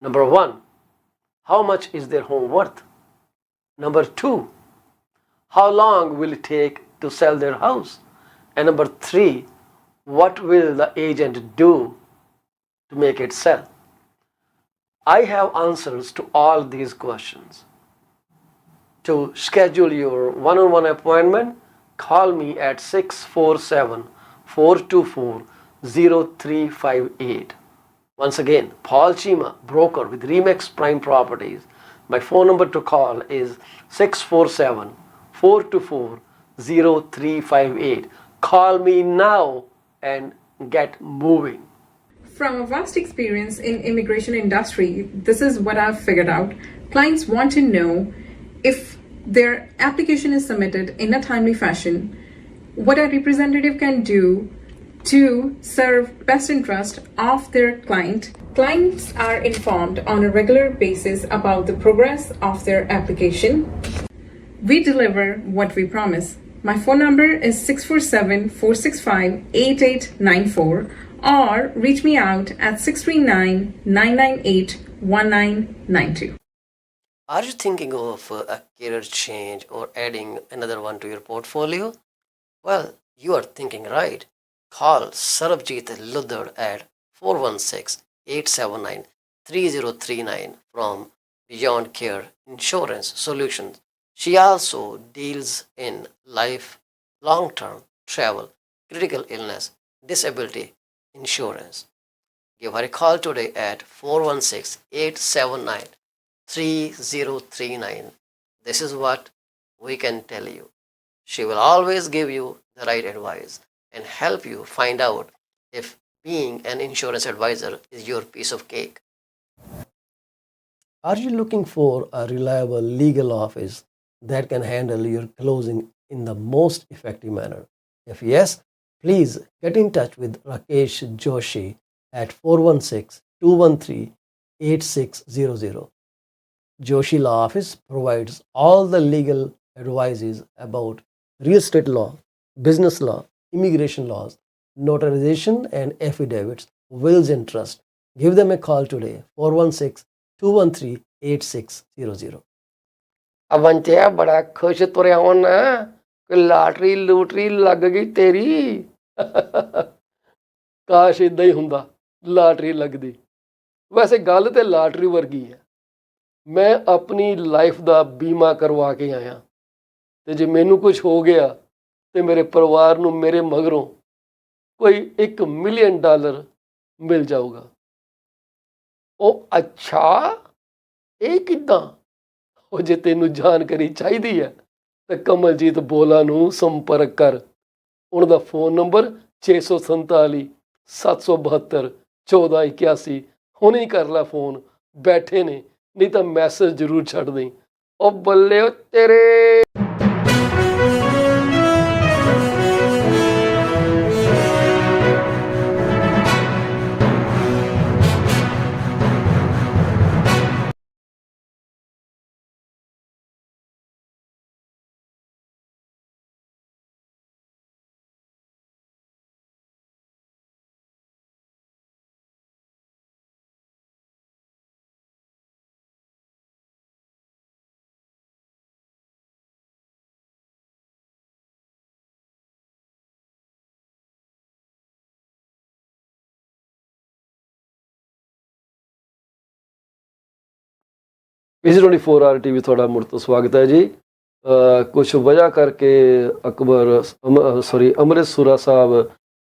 Number one, how much is their home worth? Number two, how long will it take to sell their house? And number three, what will the agent do to make it sell? I have answers to all these questions. To schedule your one-on-one appointment, call me at 647-424-0358. Once again, Paul Chima, broker with Remax Prime Properties. My phone number to call is 647-424-0358. Call me now and get moving. From a vast experience in immigration industry, this is what I've figured out. Clients want to know if their application is submitted in a timely fashion, what a representative can do to serve best interest of their client. Clients are informed on a regular basis about the progress of their application. We deliver what we promise. My phone number is 647-465-8894 or reach me out at 639-998-1992. Are you thinking of a career change or adding another one to your portfolio? Well, you are thinking right. Call Sarabjit Luddar at 416-879-3039 from Beyond Care Insurance Solutions. She also deals in life, long-term, travel, critical illness, disability insurance. Give her a call today at 416-879-3039. This is what we can tell you. She will always give you the right advice and help you find out if being an insurance advisor is your piece of cake. Are you looking for a reliable legal office that can handle your closing in the most effective manner? If yes, please get in touch with Rakesh Joshi at 416-213-8600. Joshi Law Office provides all the legal advices about real estate law, business law, immigration laws, notarization and affidavits, wills and trust. Give them a call today, 416-213-8600. ਅਵੰਚਿਆ ਬੜਾ ਖੁਸ਼ ਤੁਰਿਆ ਹੋਣਾ ਕਿ lottery ਲੂਟਰੀ ਲੱਗ ਗਈ ਤੇਰੀ। ਕਾਸ਼ ਇਦਾਂ ਹੀ ਹੁੰਦਾ, ਲਾਟਰੀ ਲੱਗਦੀ। ਵੈਸੇ ਗੱਲ ਤੇ ਲਾਟਰੀ ਵਰਗੀ ਹੈ। ਮੈਂ ਆਪਣੀ ਲਾਈਫ ਦਾ ਬੀਮਾ ਕਰਵਾ ਕੇ ਆਇਆ ਤੇ ਜੇ ਮੈਨੂੰ ਕੁਝ ਹੋ ਗਿਆ ਤੇ ਮੇਰੇ ਪਰਿਵਾਰ ਨੂੰ ਮੇਰੇ ਮਗਰੋਂ ਕੋਈ $1 ਮਿਲੀਅਨ ਮਿਲ ਜਾਊਗਾ। ਉਹ ਅੱਛਾ, ਇਹ ਕਿੱਦਾਂ? ਉਹ ਜੇ ਤੈਨੂੰ ਜਾਣਕਾਰੀ ਚਾਹੀਦੀ ਹੈ ਤਾਂ ਕਮਲਜੀਤ ਬੋਲਾ ਨੂੰ ਸੰਪਰਕ ਕਰ। ਉਹਨਾਂ ਦਾ ਫੋਨ ਨੰਬਰ 647 772 1481। ਹੁਣੇ ਹੀ ਕਰ ਲੈ ਫੋਨ, ਬੈਠੇ ਨੇ, ਨਹੀਂ ਤਾਂ ਮੈਸੇਜ ਜ਼ਰੂਰ ਛੱਡ ਦੇਈਂ। ਉਹ ਬੱਲੇ ਉਹ ਤੇਰੇ। PC24RETV ਤੁਹਾਡਾ ਮੁੜ ਤੋਂ ਸਵਾਗਤ ਹੈ ਜੀ। ਕੁਝ ਵਜ੍ਹਾ ਕਰਕੇ ਅੰਮ੍ਰਿਤ ਸੁਰਾ ਸਾਹਿਬ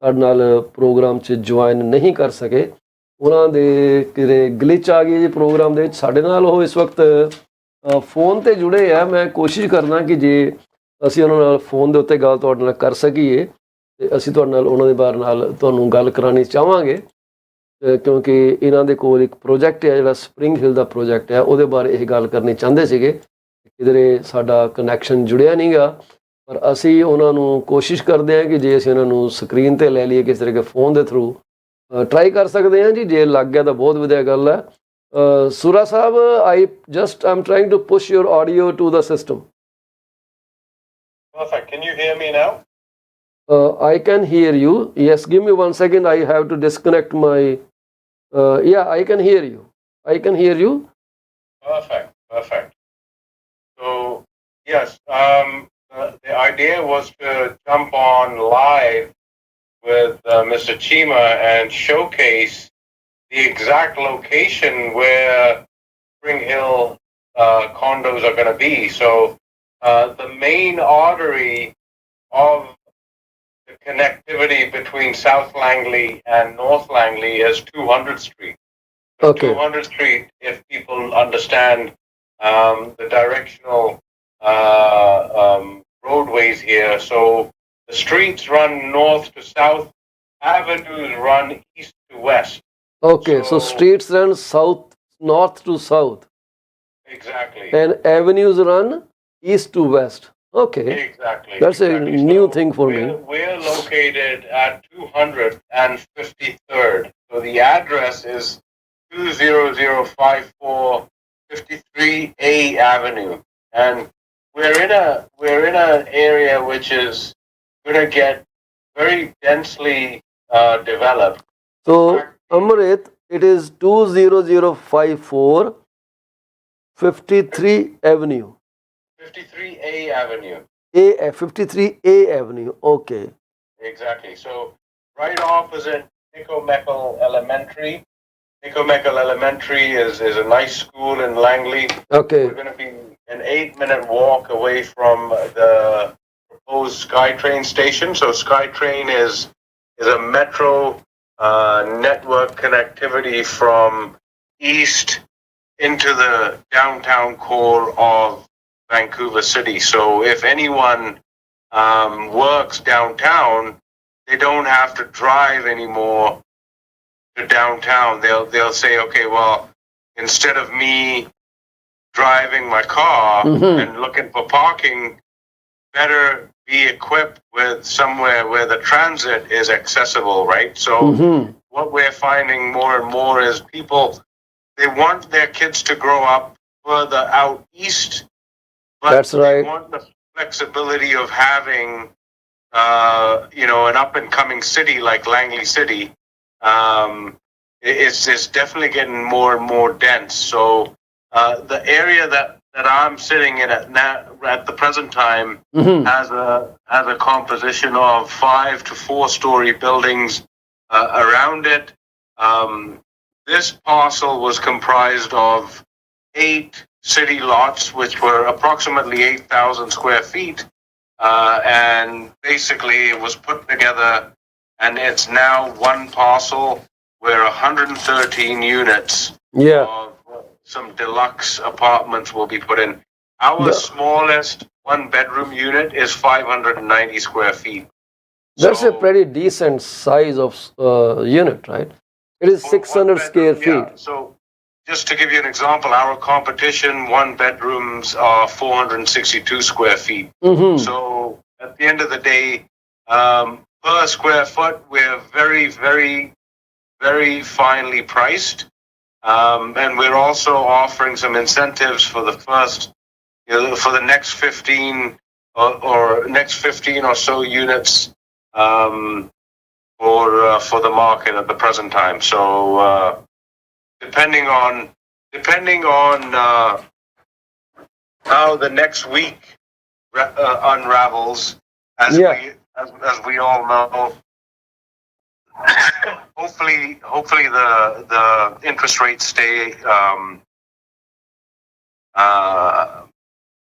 ਸਾਡੇ ਨਾਲ ਪ੍ਰੋਗਰਾਮ 'ਚ ਜੁਆਇਨ ਨਹੀਂ ਕਰ ਸਕੇ। ਉਹਨਾਂ ਦੇ ਕਿਤੇ ਗਲਿਚ ਆ ਗਈ ਜੀ ਪ੍ਰੋਗਰਾਮ ਦੇ ਵਿੱਚ। ਸਾਡੇ ਨਾਲ ਉਹ ਇਸ ਵਕਤ ਫੋਨ 'ਤੇ ਜੁੜੇ ਆ। ਮੈਂ ਕੋਸ਼ਿਸ਼ ਕਰਦਾ ਕਿ ਜੇ ਅਸੀਂ ਉਹਨਾਂ ਨਾਲ ਫੋਨ ਦੇ ਉੱਤੇ ਗੱਲ ਤੁਹਾਡੇ ਨਾਲ ਕਰ ਸਕੀਏ ਤੇ ਅਸੀਂ ਤੁਹਾਡੇ ਨਾਲ ਉਹਨਾਂ ਦੇ ਬਾਰੇ ਨਾਲ ਤੁਹਾਨੂੰ ਗੱਲ ਕਰਾਉਣੀ ਚਾਹਾਂਗੇ, ਕਿਉਂਕਿ ਇਹਨਾਂ ਦੇ ਕੋਲ ਇੱਕ ਪ੍ਰੋਜੈਕਟ ਹੈ ਜਿਹੜਾ ਸਪਰਿੰਗ ਹਿਲ ਦਾ ਪ੍ਰੋਜੈਕਟ ਹੈ, ਉਹਦੇ ਬਾਰੇ ਇਹ ਗੱਲ ਕਰਨੀ ਚਾਹੁੰਦੇ ਸੀਗੇ। ਕਿਧਰੇ ਸਾਡਾ ਕਨੈਕਸ਼ਨ ਜੁੜਿਆ ਨਹੀਂ ਗਾ ਪਰ ਅਸੀਂ ਉਹਨਾਂ ਨੂੰ ਕੋਸ਼ਿਸ਼ ਕਰਦੇ ਹਾਂ ਕਿ ਜੇ ਅਸੀਂ ਉਹਨਾਂ ਨੂੰ ਸਕਰੀਨ ਤੇ ਲੈ ਲਈਏ ਕਿਸੇ ਤਰੀਕੇ ਫੋਨ ਦੇ ਥਰੂ ਟਰਾਈ ਕਰ ਸਕਦੇ ਹਾਂ ਜੀ। ਜੇ ਲੱਗ ਗਿਆ ਤਾਂ ਬਹੁਤ ਵਧੀਆ ਗੱਲ ਹੈ। ਸੁਰਾ ਸਾਹਿਬ, I'm trying to push your audio to the system. Perfect. Can you hear me now? I can hear you. Yes, give me 1 second. I have to disconnect my. Yeah, I can hear you. I can hear you. Perfect. Perfect. So, yes, the idea was to jump on live with Mr. Chima and showcase the exact location where Spring Hill condos are going to be. So, the main artery of the connectivity between South Langley and North Langley is 200th Street. So Okay. 200th Street, if people understand the directional roadways here, so the streets run north to south, avenues run east to west. Okay, so streets run north to south, Exactly. and avenues run east to west. Okay, Exactly. that's a exactly. new So thing for me. We're located at 253rd. So the address is 20054 53A Avenue, and we're in an area which is going to get very densely developed. So, Amrit, it is 20054 53 Avenue. 53A Avenue. 53A Avenue. Okay. Exactly. So right opposite Nicomeckle Elementary. Nicomeckle Elementary is a nice school in Langley. Okay. We're going to be an 8-minute walk away from the proposed SkyTrain station. So SkyTrain is a metro network connectivity from east into the downtown core of Vancouver City. So if anyone works downtown, they don't have to drive anymore to downtown. They'll say, okay, well, instead of me driving my car and looking for parking, better be equipped with somewhere where the transit is accessible, right? So what we're finding more and more is people, they want their kids to grow up further out east, but That's right. they want the flexibility of having, an up-and-coming city like Langley City. It's definitely getting more and more dense. So the area that I'm sitting in at the present time has a composition of 5 to 4-story buildings around it. This parcel was comprised of 8 city lots, which were approximately 8,000 square feet. And basically it was put together, and it's now one parcel where 113 units of some deluxe apartments will be put in. Our smallest 1-bedroom unit is 590 square feet. That's a pretty decent size of unit, right? It is 600 square feet. Yeah. So just to give you an example, our competition 1-bedrooms are 462 square feet. So at the end of the day, per square foot, we're very, very, very finely priced. And we're also offering some incentives for the first, for the next 15 or next 15 or so units for the market at the present time. So depending on how the next week unravels, as we all know. hopefully the interest rates stay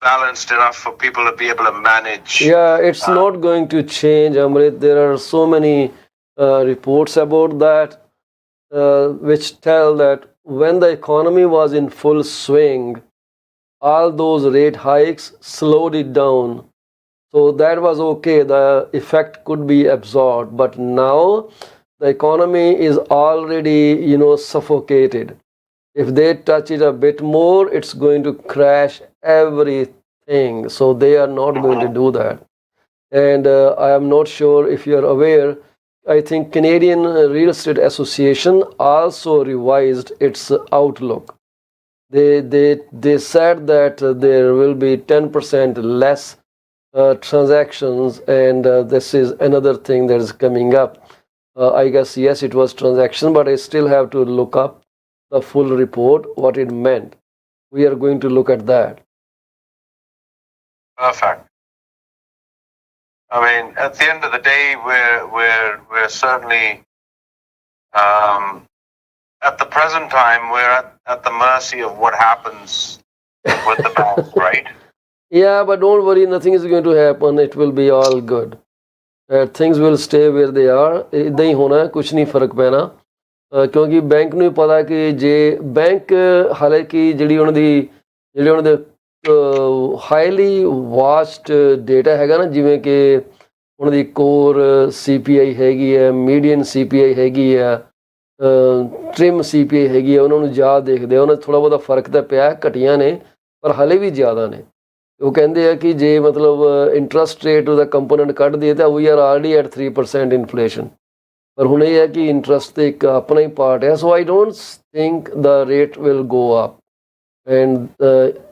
balanced enough for people to be able to manage. Yeah, it's not going to change, Amrit. There are so many reports about that which tell that when the economy was in full swing, all those rate hikes slowed it down. So that was okay. The effect could be absorbed. But now the economy is already, suffocated. If they touch it a bit more, it's going to crash everything. So they are not going to do that. And I am not sure if you are aware, I think Canadian Real Estate Association also revised its outlook. They said that there will be 10% less transactions, and this is another thing that is coming up. I guess, yes, it was transaction, but I still have to look up the full report, what it meant. We are going to look at that. Perfect. I mean, at the end of the day, we're certainly at the present time we're at the mercy of what happens with the banks, right? Yeah, but don't worry, nothing is going to happen. It will be all good. Things will stay where they are. ਇਦਾਂ ਹੀ ਹੋਣਾ, ਕੁਝ ਨਹੀਂ ਫਰਕ ਪੈਣਾ, ਕਿਉਂਕਿ bank ਨੂੰ ਪਤਾ ਕਿ ਜੇ ਬੈਂਕ ਹਾਲਾਂਕਿ ਜਿਹੜੀ ਉਹਨਾਂ ਦੇ ਹਾਈਲੀ ਵਾਸਟ ਡੇਟਾ ਹੈਗਾ ਨਾ, ਜਿਵੇਂ ਕਿ ਉਹਨਾਂ ਦੀ ਕੋਰ CPI ਹੈਗੀ ਹੈ, ਮੀਡੀਅਨ CPI ਹੈਗੀ ਹੈ, ਟ੍ਰਿਮ CPI ਹੈਗੀ ਹੈ, ਉਹਨਾਂ ਨੂੰ ਜ਼ਿਆਦਾ ਦੇਖਦੇ ਆ। ਉਹਨਾਂ ਥੋੜ੍ਹਾ ਬਹੁਤਾ ਫਰਕ ਤਾਂ ਪਿਆ, ਘਟੀਆਂ ਨੇ, ਪਰ ਹਾਲੇ ਵੀ ਜ਼ਿਆਦਾ ਨੇ। ਉਹ ਕਹਿੰਦੇ ਆ ਕਿ ਜੇ ਮਤਲਬ ਇੰਟਰਸਟ ਰੇਟ ਉਹਦਾ ਕੰਪੋਨੈਂਟ ਕੱਢ ਦਈਏ ਤਾਂ we are already at 3% inflation. ਪਰ ਹੁਣ ਇਹ ਹੈ ਕਿ ਇੰਟਰਸਟ ਤੇ ਇੱਕ ਆਪਣਾ ਹੀ ਪਾਰਟ ਹੈ। So I don't think the rate will go up. And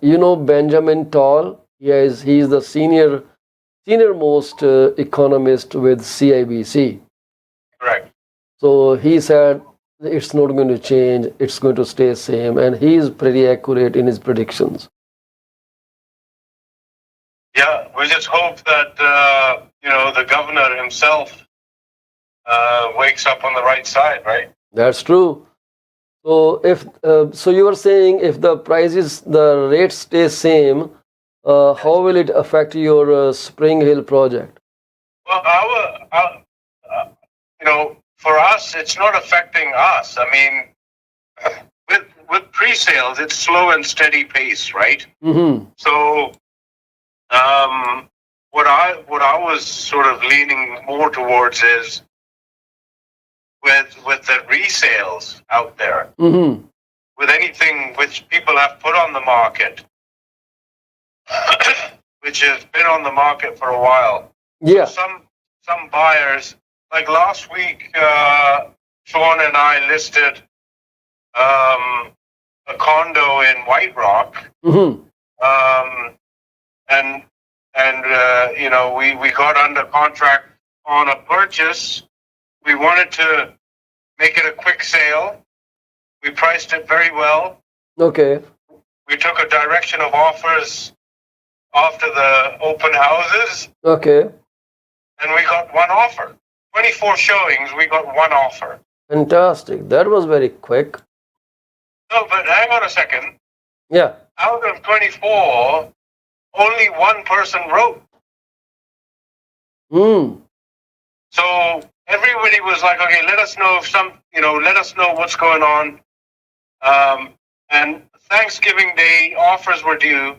you know Benjamin Toll, he is the senior most economist with CIBC. Correct. So he said it's not going to change, it's going to stay same, and he is pretty accurate in his predictions. Yeah, we just hope that the governor himself wakes up on the right side, right? That's true. So if so you were saying if the rates stay same, how will it affect your Spring Hill project? Well, for us, it's not affecting us. I mean, with pre-sales, it's slow and steady pace, right? Mm-hmm. So, what I was sort of leaning more towards is with the resales out there, Mm-hmm. with anything which people have put on the market, which has been on the market for a while. Yeah. So some buyers, like last week, Sean and I listed a condo in White Rock, Mm-hmm. and we got under contract on a purchase. We wanted to make it a quick sale. We priced it very well. Okay. We took a direction of offers after the open houses, Okay. and we got one offer. 24 showings, we got one offer. Fantastic. That was very quick. No, but hang on a second. Yeah. Out of 24, only one person wrote. So everybody was like, okay, let us know let us know what's going on. And Thanksgiving Day offers were due.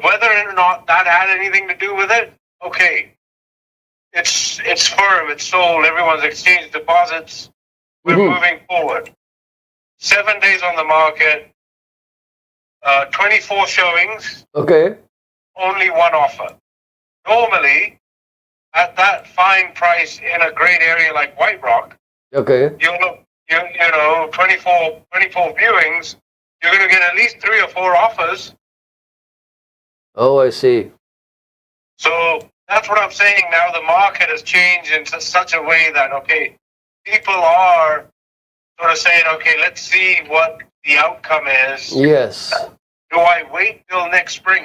Whether or not that had anything to do with it, okay. It's firm, it's sold, everyone's exchanged deposits. We're moving forward. 7 days on the market, 24 showings, Okay. only one offer. Normally, at that fine price in a great area like White Rock, Okay. you 24 viewings, you're going to get at least 3 or 4 offers. Oh, I see. So that's what I'm saying now. The market has changed in such a way that, okay, people are sort of saying, okay, let's see what the outcome is. Yes. Do I wait till next spring?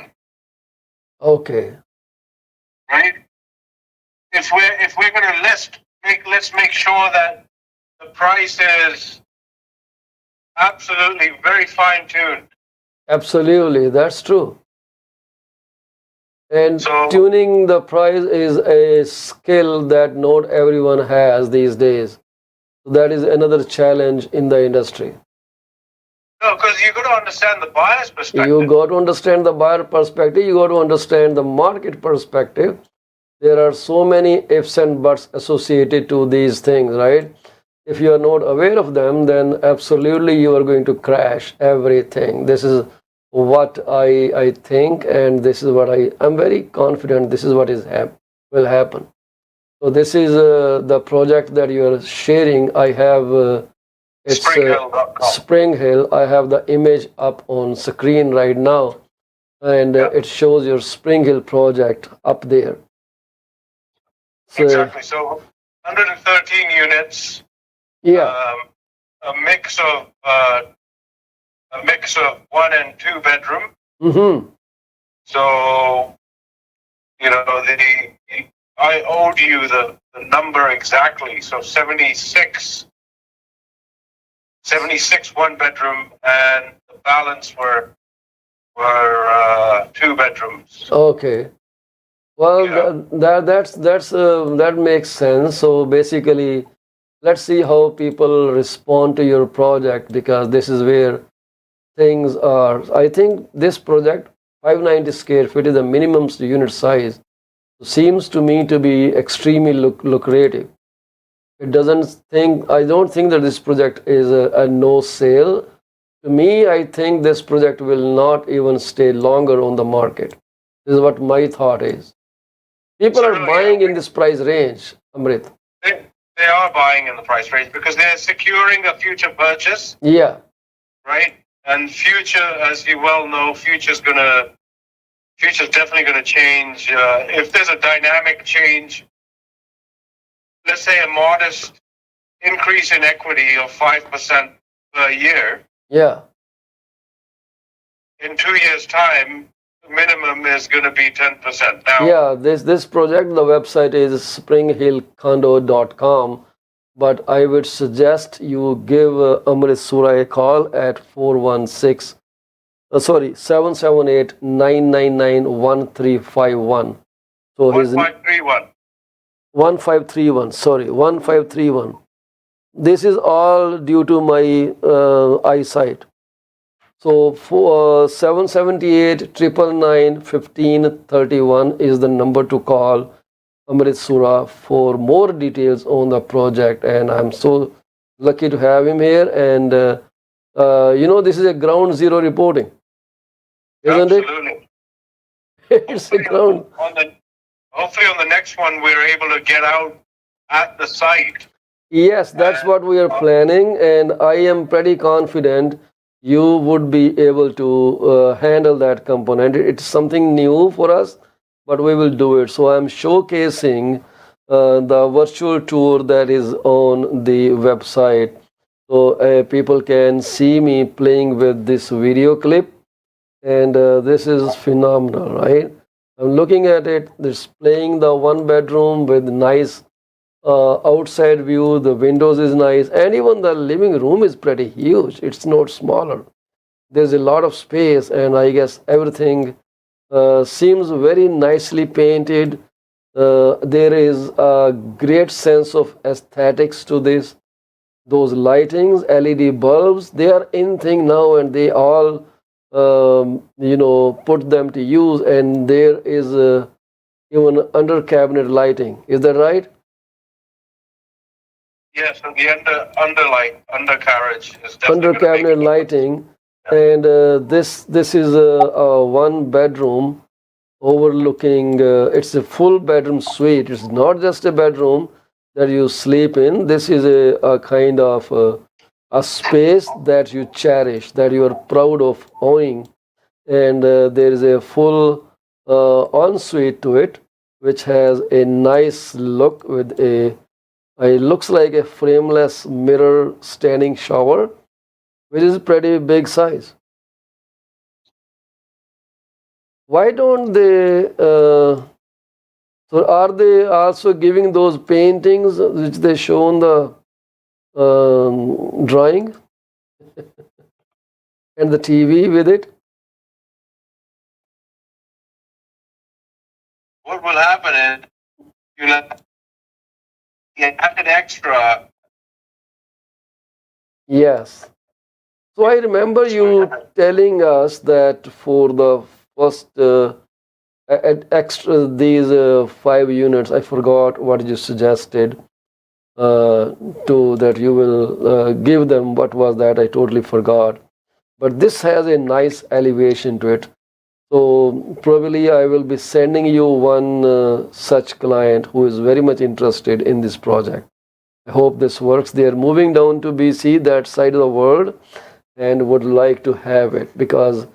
Okay. Right? If we're going to let's make sure that the price is absolutely very fine-tuned. Absolutely. That's true. And So- tuning the price is a skill that not everyone has these days. That is another challenge in the industry. No, because you got to understand the buyer's perspective. You got to understand the buyer perspective. You got to understand the market perspective. There are so many ifs and buts associated to these things, right? If you are not aware of them, then absolutely you are going to crash everything. This is what I think, and this is what I'm very confident this is what will happen. So this is the project that you are sharing. I have it's Springhill.com. Spring Hill. I have the image up on screen right now, and it shows your Spring Hill project up there. So, Exactly. So 113 units. yeah. A mix of 1 and 2 bedroom. Mm-hmm. So I owed you the number exactly. So 76 1 bedroom, and the balance were 2 bedrooms. Okay. Well, Yeah. that makes sense. So basically, let's see how people respond to your project, because this is where things are. I think this project, 590 square feet, is the minimum unit size. Seems to me to be extremely lucrative. I don't think that this project is a no sale. To me, I think this project will not even stay longer on the market. This is what my thought is. People are buying in this price range, Amrit. They are buying in the price range because they're securing a future purchase. Yeah. Right? And future, as you well know, future's definitely going to change. If there's a dynamic change, let's say a modest increase in equity of 5% per year. Yeah. In 2 years' time, the minimum is going to be 10%. Now, yeah, this project, the website is springhillcondo.com, but I would suggest you give Amrit Sura a call at 778-999-1351. So 1531. 1531, sorry, 1531. This is all due to my eyesight. So for 778-999-1531 is the number to call Amrit Sura for more details on the project. And I'm so lucky to have him here. And this is a ground zero reporting, isn't Absolutely. it? It's a ground. Hopefully on the next one we're able to get out at the site. Yes, that's what we are planning, and I am pretty confident you would be able to handle that component. It's something new for us, but we will do it. So I'm showcasing the virtual tour that is on the website, so people can see me playing with this video clip, and this is phenomenal, right? I'm looking at it. It's playing the 1 bedroom with nice outside view. The windows is nice, and even the living room is pretty huge. It's not smaller. There's a lot of space, and I guess everything seems very nicely painted. There is a great sense of aesthetics to this. Those lightings, LED bulbs, they are in thing now, and they all put them to use. And there is even under cabinet lighting. Is that right? Yes, and the undercarriage is definitely Under cabinet lighting. And this is a 1 bedroom overlooking. It's a full bedroom suite. It's not just a bedroom that you sleep in. This is a kind of a space that you cherish, that you are proud of owning. And there is a full ensuite to it, which has a nice look with it looks like a frameless mirror standing shower, which is pretty big size. Why don't they? So are they also giving those paintings which they show on the drawing and the TV with it? What will happen is you add an extra. Yes. So I remember you telling us that for the first extra these 5 units, I forgot what you suggested to that you will give them. What was that? I totally forgot. but this has a nice elevation to it. So probably I will be sending you one such client who is very much interested in this project. I hope this works. They are moving down to BC, that side of the world, and would like to have it because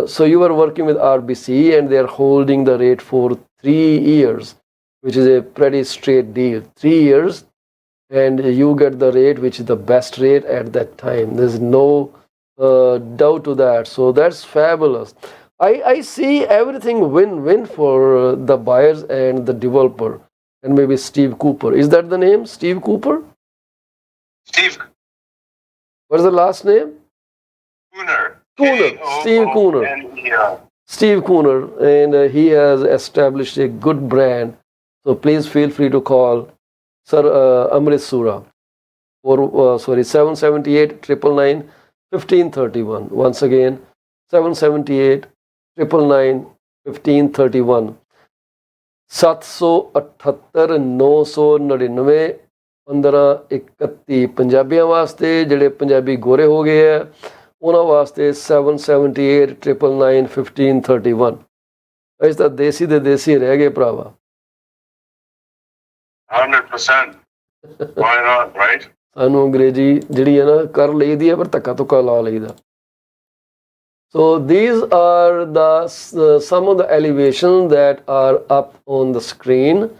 so you are working with RBC and they are holding the rate for 3 years, which is a pretty straight deal. 3 years, and you get the rate which is the best rate at that time. There's no doubt to that. So that's fabulous. I see everything win-win for the buyers and the developer, and maybe Steve Cooper. Is that the name? Steve Cooper? Steve What's the last name? Cooner. Cooner. Steve Cooner. Yeah. Steve Cooner, and he has established a good brand. So please feel free to call Sir Amrit Sura or 778 999 1531. Once again, 778 999 1531. 778 999 1531 ਪੰਜਾਬੀਆਂ ਵਾਸਤੇ ਜਿਹੜੇ ਪੰਜਾਬੀ ਗੋਰੇ ਹੋ ਗਏ ਆ ਉਹਨਾਂ ਵਾਸਤੇ 778 999 1531. ਅਸੀਂ ਤਾਂ ਦੇਸੀ ਦੇ ਦੇਸੀ ਰਹਿ ਗਏ ਭਰਾਵਾ. 100%. Why not, right? ਸਾਨੂੰ ਅੰਗਰੇਜ਼ੀ ਜਿਹੜੀ ਹੈ ਨਾ ਕਰ ਲਈਦੀ ਹੈ ਪਰ ਧੱਕਾ ਧੁੱਕਾ ਲਾ ਲਈਦਾ. So these are the some of the elevations that are up on the screen.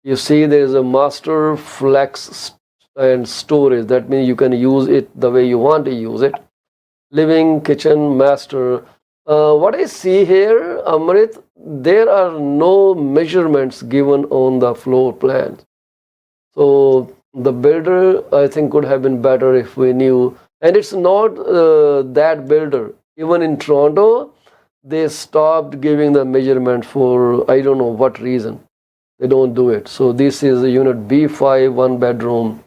You see there is a master, flex, and storage. That means you can use it the way you want to use it. Living, kitchen, master. What I see here, Amrit, there are no measurements given on the floor plans. So the builder, I think, could have been better if we knew. And it's not that builder. Even in Toronto, they stopped giving the measurement for I don't know what reason. They don't do it. So this is a unit B5, 1 bedroom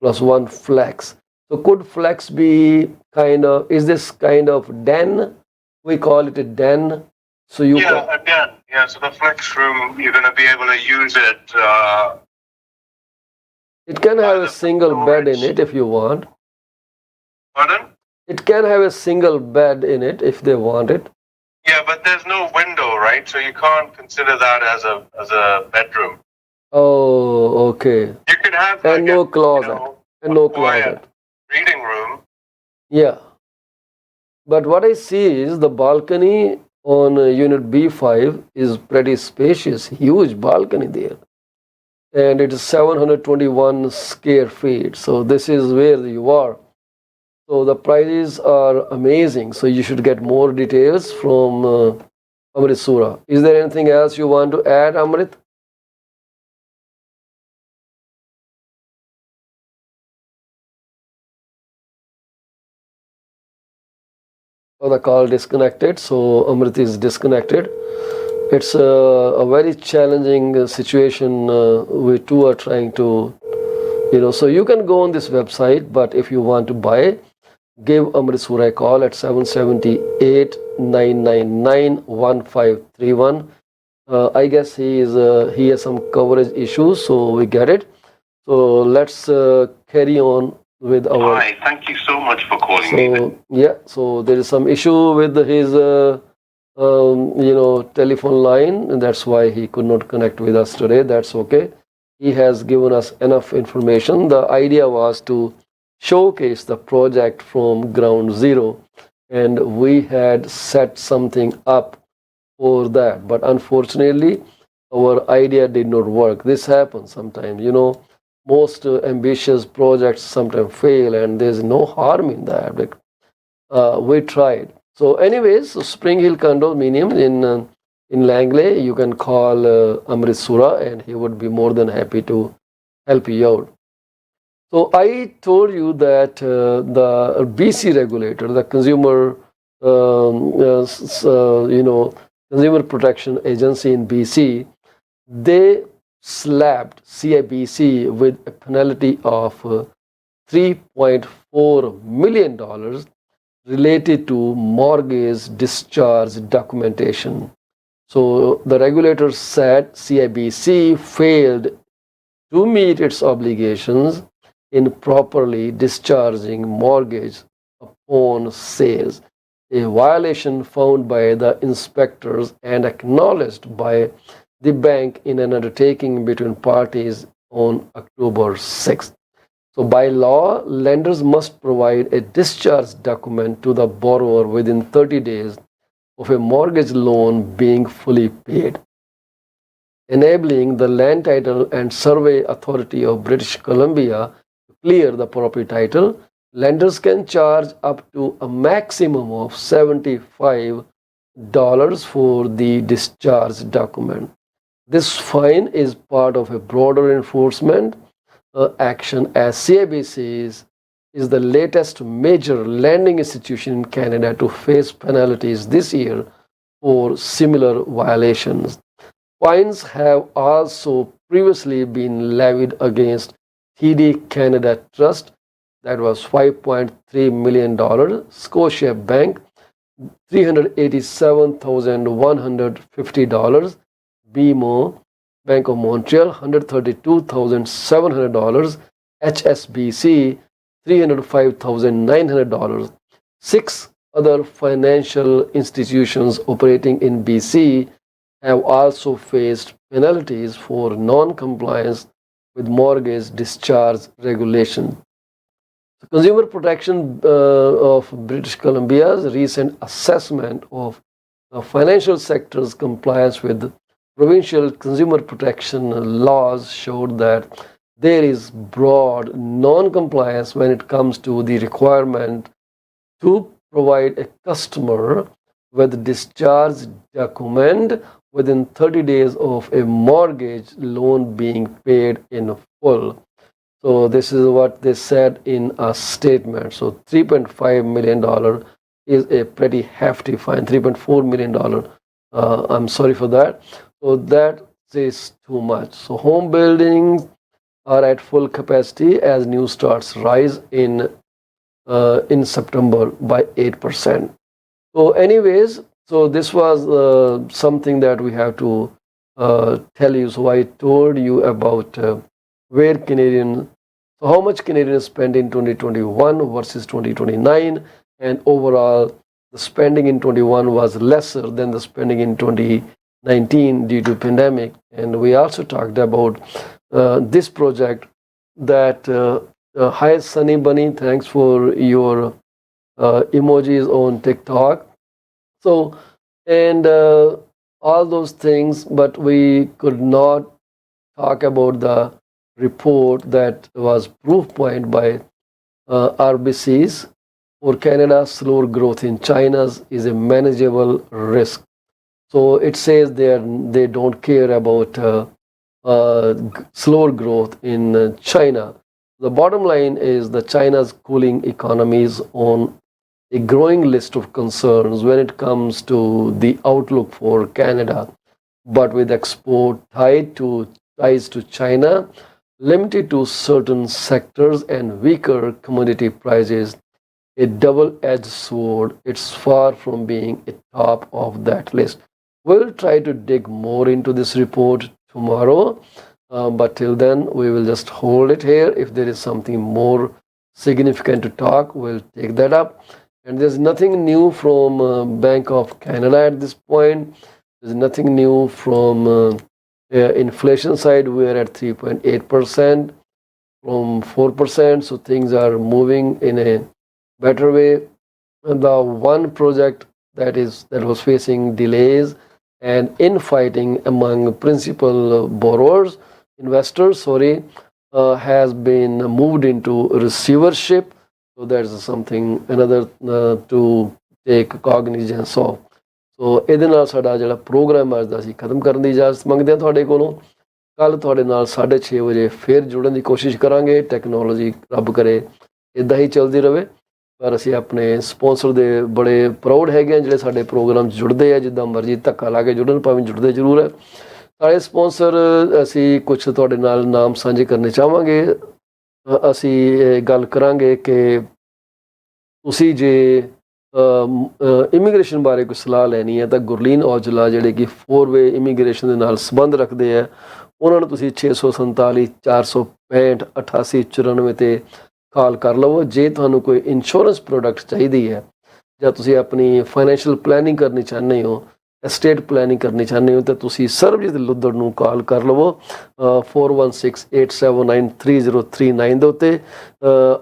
plus 1 flex. So could flex be is this kind of den? We call it a den. So you again. Yeah, so the flex room, you're going to be able to use it. It can have a single bed in it if you want. Pardon? It can have a single bed in it if they want it. Yeah, but there's no window, right? So you can't consider that as a bedroom. Oh, okay. You can have and no closet. And no closet. Reading room. Yeah. But what I see is the balcony on unit B5 is pretty spacious, huge balcony there. And it is 721 square feet. So this is where you are. So the prices are amazing. So you should get more details from Amrit Sura. Is there anything else you want to add, Amrit? Oh, the call disconnected. So Amrit is disconnected. It's a very challenging situation. We too are trying to, so you can go on this website, but if you want to buy, give Amrit Sura a call at 778 999 1531. I guess he has some coverage issues, so we get it. So let's carry on with our. Hi, thank you so much for calling me. Yeah, so there is some issue with his telephone line, and that's why he could not connect with us today. That's okay. He has given us enough information. The idea was to showcase the project from ground zero, and we had set something up for that, but unfortunately our idea did not work. This happens sometimes, most ambitious projects sometimes fail, and there's no harm in that. We tried. So anyways, Spring Hill condominium in Langley, you can call Amrit Sura and he would be more than happy to help you out. So I told you that the BC regulator, the Consumer Protection Agency in BC, they slapped CIBC with a penalty of $3.4 million related to mortgage discharge documentation. So the regulator said CIBC failed to meet its obligations in properly discharging mortgage upon sales. a violation found by the inspectors and acknowledged by the bank in an undertaking between parties on October 6th. So, by law, lenders must provide a discharge document to the borrower within 30 days of a mortgage loan being fully paid, enabling the Land Title and Survey Authority of British Columbia to clear the property title. Lenders can charge up to a maximum of $75 for the discharge document. This fine is part of a broader enforcement action, as CIBC is the latest major lending institution in Canada to face penalties this year for similar violations. Fines have also previously been levied against TD Canada Trust, that was $5.3 million, Scotia Bank $387,150, BMO Bank of Montreal $132,700, HSBC $305,900. 6 other financial institutions operating in BC have also faced penalties for non-compliance with mortgage discharge regulation. The Consumer Protection of British Columbia's recent assessment of the financial sector's compliance with provincial consumer protection laws showed that there is broad non-compliance when it comes to the requirement to provide a customer with discharge document within 30 days of a mortgage loan being paid in full. So this is what they said in a statement. So $3.5 million is a pretty hefty fine. $3.4 million. I'm sorry for that. So that is too much. So home buildings are at full capacity as new starts rise in September by 8%. So anyways, so this was something that we have to tell you. So I told you about where so how much Canadians spend in 2021 versus 2029, and overall the spending in 21 was lesser than the spending in 2019 due to pandemic. And we also talked about this project that hi Sunny Bunny, thanks for your emojis on TikTok. So and all those things, but we could not talk about the report that was proof point by RBCs for Canada. Slower growth in China's is a manageable risk. So it says they don't care about slower growth in China. The bottom line is that China's cooling economy is on a growing list of concerns when it comes to the outlook for Canada. But with export ties to China, limited to certain sectors and weaker commodity prices, a double-edged sword, it's far from being a top of that list. We'll try to dig more into this report tomorrow, but till then we will just hold it here. If there is something more significant to talk, we'll take that up. And there's nothing new from Bank of Canada at this point. There's nothing new from inflation side. We're at 3.8% from 4%, so things are moving in a better way. And the one project that was facing delays and infighting among principal investors, has been moved into receivership. So there's something another to take cognizance of. ਸੋ ਇਹਦੇ ਨਾਲ ਸਾਡਾ ਜਿਹੜਾ programme ਅੱਜ ਦਾ ਅਸੀਂ ਖਤਮ ਕਰਨ ਦੀ ਇਜਾਜ਼ਤ ਮੰਗਦੇ ਹਾਂ ਤੁਹਾਡੇ ਕੋਲੋਂ। ਕੱਲ੍ਹ ਤੁਹਾਡੇ ਨਾਲ 6:30 ਵਜੇ ਫਿਰ ਜੁੜਨ ਦੀ ਕੋਸ਼ਿਸ਼ ਕਰਾਂਗੇ। ਟੈਕਨੋਲੋਜੀ ਰੱਬ ਕਰੇ ਇੱਦਾਂ ਹੀ ਚੱਲਦੀ ਰਹੇ, ਪਰ ਅਸੀਂ ਆਪਣੇ ਸਪੋਂਸਰ ਦੇ ਬੜੇ ਪ੍ਰਾਊਡ ਹੈਗੇ ਹਾਂ ਜਿਹੜੇ ਸਾਡੇ ਪ੍ਰੋਗਰਾਮ 'ਚ ਜੁੜਦੇ ਆ। ਜਿੱਦਾਂ ਮਰਜ਼ੀ ਧੱਕਾ ਲਾ ਕੇ ਜੁੜਨ, ਭਾਵੇਂ ਜੁੜਦੇ ਜ਼ਰੂਰ ਹੈ। ਸਾਡੇ ਸਪੋਂਸਰ ਅਸੀਂ ਕੁਛ ਤੁਹਾਡੇ ਨਾਲ ਨਾਮ ਸਾਂਝੇ ਕਰਨੇ ਚਾਹਾਂਗੇ। ਅਸੀਂ ਇਹ ਗੱਲ ਕਰਾਂਗੇ ਕਿ ਤੁਸੀਂ ਜੇ ਇਮੀਗ੍ਰੇਸ਼ਨ ਬਾਰੇ ਕੋਈ ਸਲਾਹ ਲੈਣੀ ਹੈ ਤਾਂ ਗੁਰਲੀਨ ਔਜਲਾ ਜਿਹੜੇ ਕਿ 4-ਵੇ ਇਮੀਗ੍ਰੇਸ਼ਨ ਦੇ ਨਾਲ ਸੰਬੰਧ ਰੱਖਦੇ ਆ, ਉਹਨਾਂ ਨੂੰ ਤੁਸੀਂ 647 465 8894 'ਤੇ ਕਾਲ ਕਰ ਲਵੋ। ਜੇ ਤੁਹਾਨੂੰ ਕੋਈ ਇੰਸ਼ੋਰੈਂਸ ਪ੍ਰੋਡਕਟ ਚਾਹੀਦੀ ਹੈ ਜਾਂ ਤੁਸੀਂ ਆਪਣੀ ਫਾਈਨੈਂਸ਼ੀਅਲ ਪਲੈਨਿੰਗ ਕਰਨੀ ਚਾਹੁੰਦੇ ਹੋ, ਐਸਟੇਟ ਪਲੈਨਿੰਗ ਕਰਨੀ ਚਾਹੁੰਦੇ ਹੋ, ਤਾਂ ਤੁਸੀਂ ਸਰਬਜੀਤ ਲੁੱਦੜ ਨੂੰ ਕਾਲ ਕਰ ਲਵੋ 4168793039 ਦੇ ਉੱਤੇ।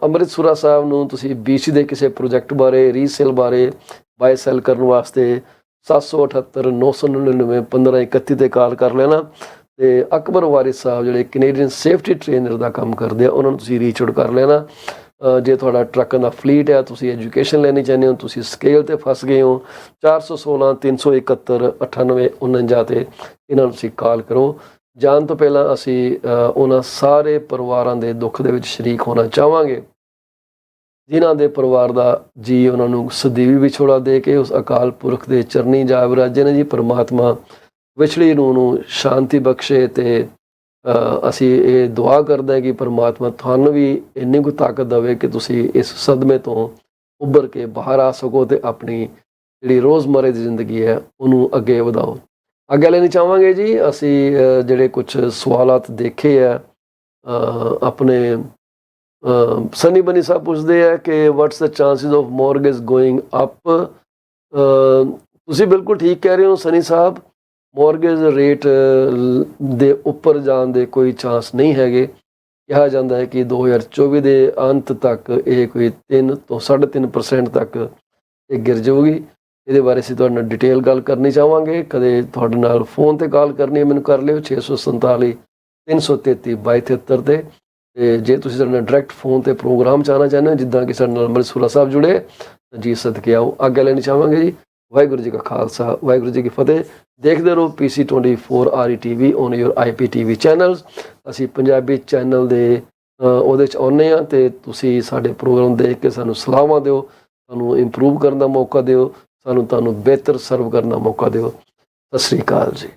ਅੰਮ੍ਰਿਤਸਰ ਸਾਹਿਬ ਨੂੰ ਤੁਸੀਂ BC ਦੇ ਕਿਸੇ ਪ੍ਰੋਜੈਕਟ ਬਾਰੇ, ਰੀਸੇਲ ਬਾਰੇ, ਬਾਏ ਸੈਲ ਕਰਨ ਵਾਸਤੇ 778 999 1531 ਤੇ ਕਾਲ ਕਰ ਲੈਣਾ। ਤੇ ਅਕਬਰ ਵਾਰਿਸ ਸਾਹਿਬ ਜਿਹੜੇ ਕੈਨੇਡੀਅਨ ਸੇਫਟੀ ਟ੍ਰੇਨਰ ਦਾ ਕੰਮ ਕਰਦੇ ਆ, ਉਹਨਾਂ ਨੂੰ ਤੁਸੀਂ ਰੀਚ ਆਊਟ ਕਰ ਲੈਣਾ। ਜੇ ਤੁਹਾਡਾ ਟਰੱਕਾਂ ਦਾ ਫਲੀਟ ਹੈ, ਤੁਸੀਂ ਐਜੂਕੇਸ਼ਨ ਲੈਣੀ ਚਾਹੁੰਦੇ ਹੋ, ਤੁਸੀਂ ਸਕੇਲ ਤੇ ਫਸ ਗਏ ਹੋ, 416 371 9849 ਤੇ ਇਹਨਾਂ ਨੂੰ ਤੁਸੀਂ ਕਾਲ ਕਰੋ। ਜਾਣ ਤੋਂ ਪਹਿਲਾਂ ਅਸੀਂ ਉਹਨਾਂ ਸਾਰੇ ਪਰਿਵਾਰਾਂ ਦੇ ਦੁੱਖ ਦੇ ਵਿੱਚ ਸ਼ਰੀਕ ਹੋਣਾ ਚਾਹਾਂਗੇ ਜਿਨ੍ਹਾਂ ਦੇ ਪਰਿਵਾਰ ਦਾ ਜੀ ਉਹਨਾਂ ਨੂੰ ਸਦੀਵੀ ਵਿਛੋੜਾ ਦੇ ਕੇ ਉਸ ਅਕਾਲ ਪੁਰਖ ਦੇ ਚਰਨੀ ਜਾ ਵਿਰਾਜੇ ਨੇ ਜੀ। ਪਰਮਾਤਮਾ ਵਿਛੜੀ ਰੂਹ ਨੂੰ ਸ਼ਾਂਤੀ ਬਖਸ਼ੇ ਤੇ ਅਸੀਂ ਇਹ ਦੁਆ ਕਰਦੇ ਹਾਂ ਕਿ ਪਰਮਾਤਮਾ ਤੁਹਾਨੂੰ ਵੀ ਇੰਨੀ ਕੁ ਤਾਕਤ ਦੇਵੇ ਕਿ ਤੁਸੀਂ ਇਸ ਸਦਮੇ ਤੋਂ ਉੱਭਰ ਕੇ ਬਾਹਰ ਆ ਸਕੋ ਤੇ ਆਪਣੀ ਜਿਹੜੀ ਰੋਜ਼ਮਰੇ ਦੀ ਜ਼ਿੰਦਗੀ ਹੈ ਉਹਨੂੰ ਅੱਗੇ ਵਧਾਓ। ਅੱਗੇ ਲੈਣੀ ਚਾਹਾਂਗੇ ਜੀ ਅਸੀਂ ਜਿਹੜੇ ਕੁਝ ਸਵਾਲਾਤ ਦੇਖੇ ਆ ਆਪਣੇ ਸਨੀ ਬਨੀ ਸਾਹਿਬ ਪੁੱਛਦੇ ਆ ਕਿ what's the chances of mortgage going up. ਤੁਸੀਂ ਬਿਲਕੁਲ ਠੀਕ ਕਹਿ ਰਹੇ ਹੋ ਸਨੀ ਸਾਹਿਬ, ਮੌਰਗੇਜ ਰੇਟ ਦੇ ਉੱਪਰ ਜਾਣ ਦੇ ਕੋਈ ਚਾਂਸ ਨਹੀਂ ਹੈਗੇ। ਕਿਹਾ ਜਾਂਦਾ ਹੈ ਕਿ 2024 ਦੇ ਅੰਤ ਤੱਕ ਇਹ ਕੋਈ 3 ਤੋਂ 3.5% ਤੱਕ ਇਹ ਗਿਰ ਜਾਊਗੀ। ਇਹਦੇ ਬਾਰੇ ਅਸੀਂ ਤੁਹਾਡੇ ਨਾਲ ਡਿਟੇਲ ਗੱਲ ਕਰਨੀ ਚਾਹਾਂਗੇ। ਕਦੇ ਤੁਹਾਡੇ ਨਾਲ ਫੋਨ ਤੇ ਕਾਲ ਕਰਨੀ ਹੈ ਮੈਨੂੰ ਕਰ ਲਿਓ 647 333 2273 ਤੇ। ਜੇ ਤੁਸੀਂ ਸਾਡੇ ਨਾਲ ਡਾਇਰੈਕਟ ਫੋਨ ਤੇ ਪ੍ਰੋਗਰਾਮ ਚਾਹਣਾ ਚਾਹੁੰਦੇ ਹੋ ਜਿੱਦਾਂ ਕਿ ਸਾਡੇ ਨਾਲ ਅੰਮ੍ਰਿਤਸਰ ਸਾਹਿਬ ਜੁੜੇ ਤਾਂ ਜੀ ਸਦਕੇ ਆਓ। ਆਗਿਆ ਲੈਣੀ ਚਾਹਾਂਗੇ ਜੀ। ਵਾਹਿਗੁਰੂ ਜੀ ਕਾ ਖਾਲਸਾ, ਵਾਹਿਗੁਰੂ ਜੀ ਕੀ ਫਤਿਹ। ਦੇਖਦੇ ਰਹੋ PC24RETV on your IPTV channels. ਅਸੀਂ ਪੰਜਾਬੀ ਚੈਨਲ ਦੇ ਉਹਦੇ 'ਚ ਆਉਂਦੇ ਹਾਂ ਅਤੇ ਤੁਸੀਂ ਸਾਡੇ ਪ੍ਰੋਗਰਾਮ ਦੇਖ ਕੇ ਸਾਨੂੰ ਸਲਾਹਾਂ ਦਿਓ, ਸਾਨੂੰ ਇੰਪਰੂਵ ਕਰਨ ਦਾ ਮੌਕਾ ਦਿਓ, ਸਾਨੂੰ ਤੁਹਾਨੂੰ ਬਿਹਤਰ ਸਰਵ ਕਰਨ ਦਾ ਮੌਕਾ ਦਿਓ। ਸਤਿ ਸ਼੍ਰੀ ਅਕਾਲ ਜੀ।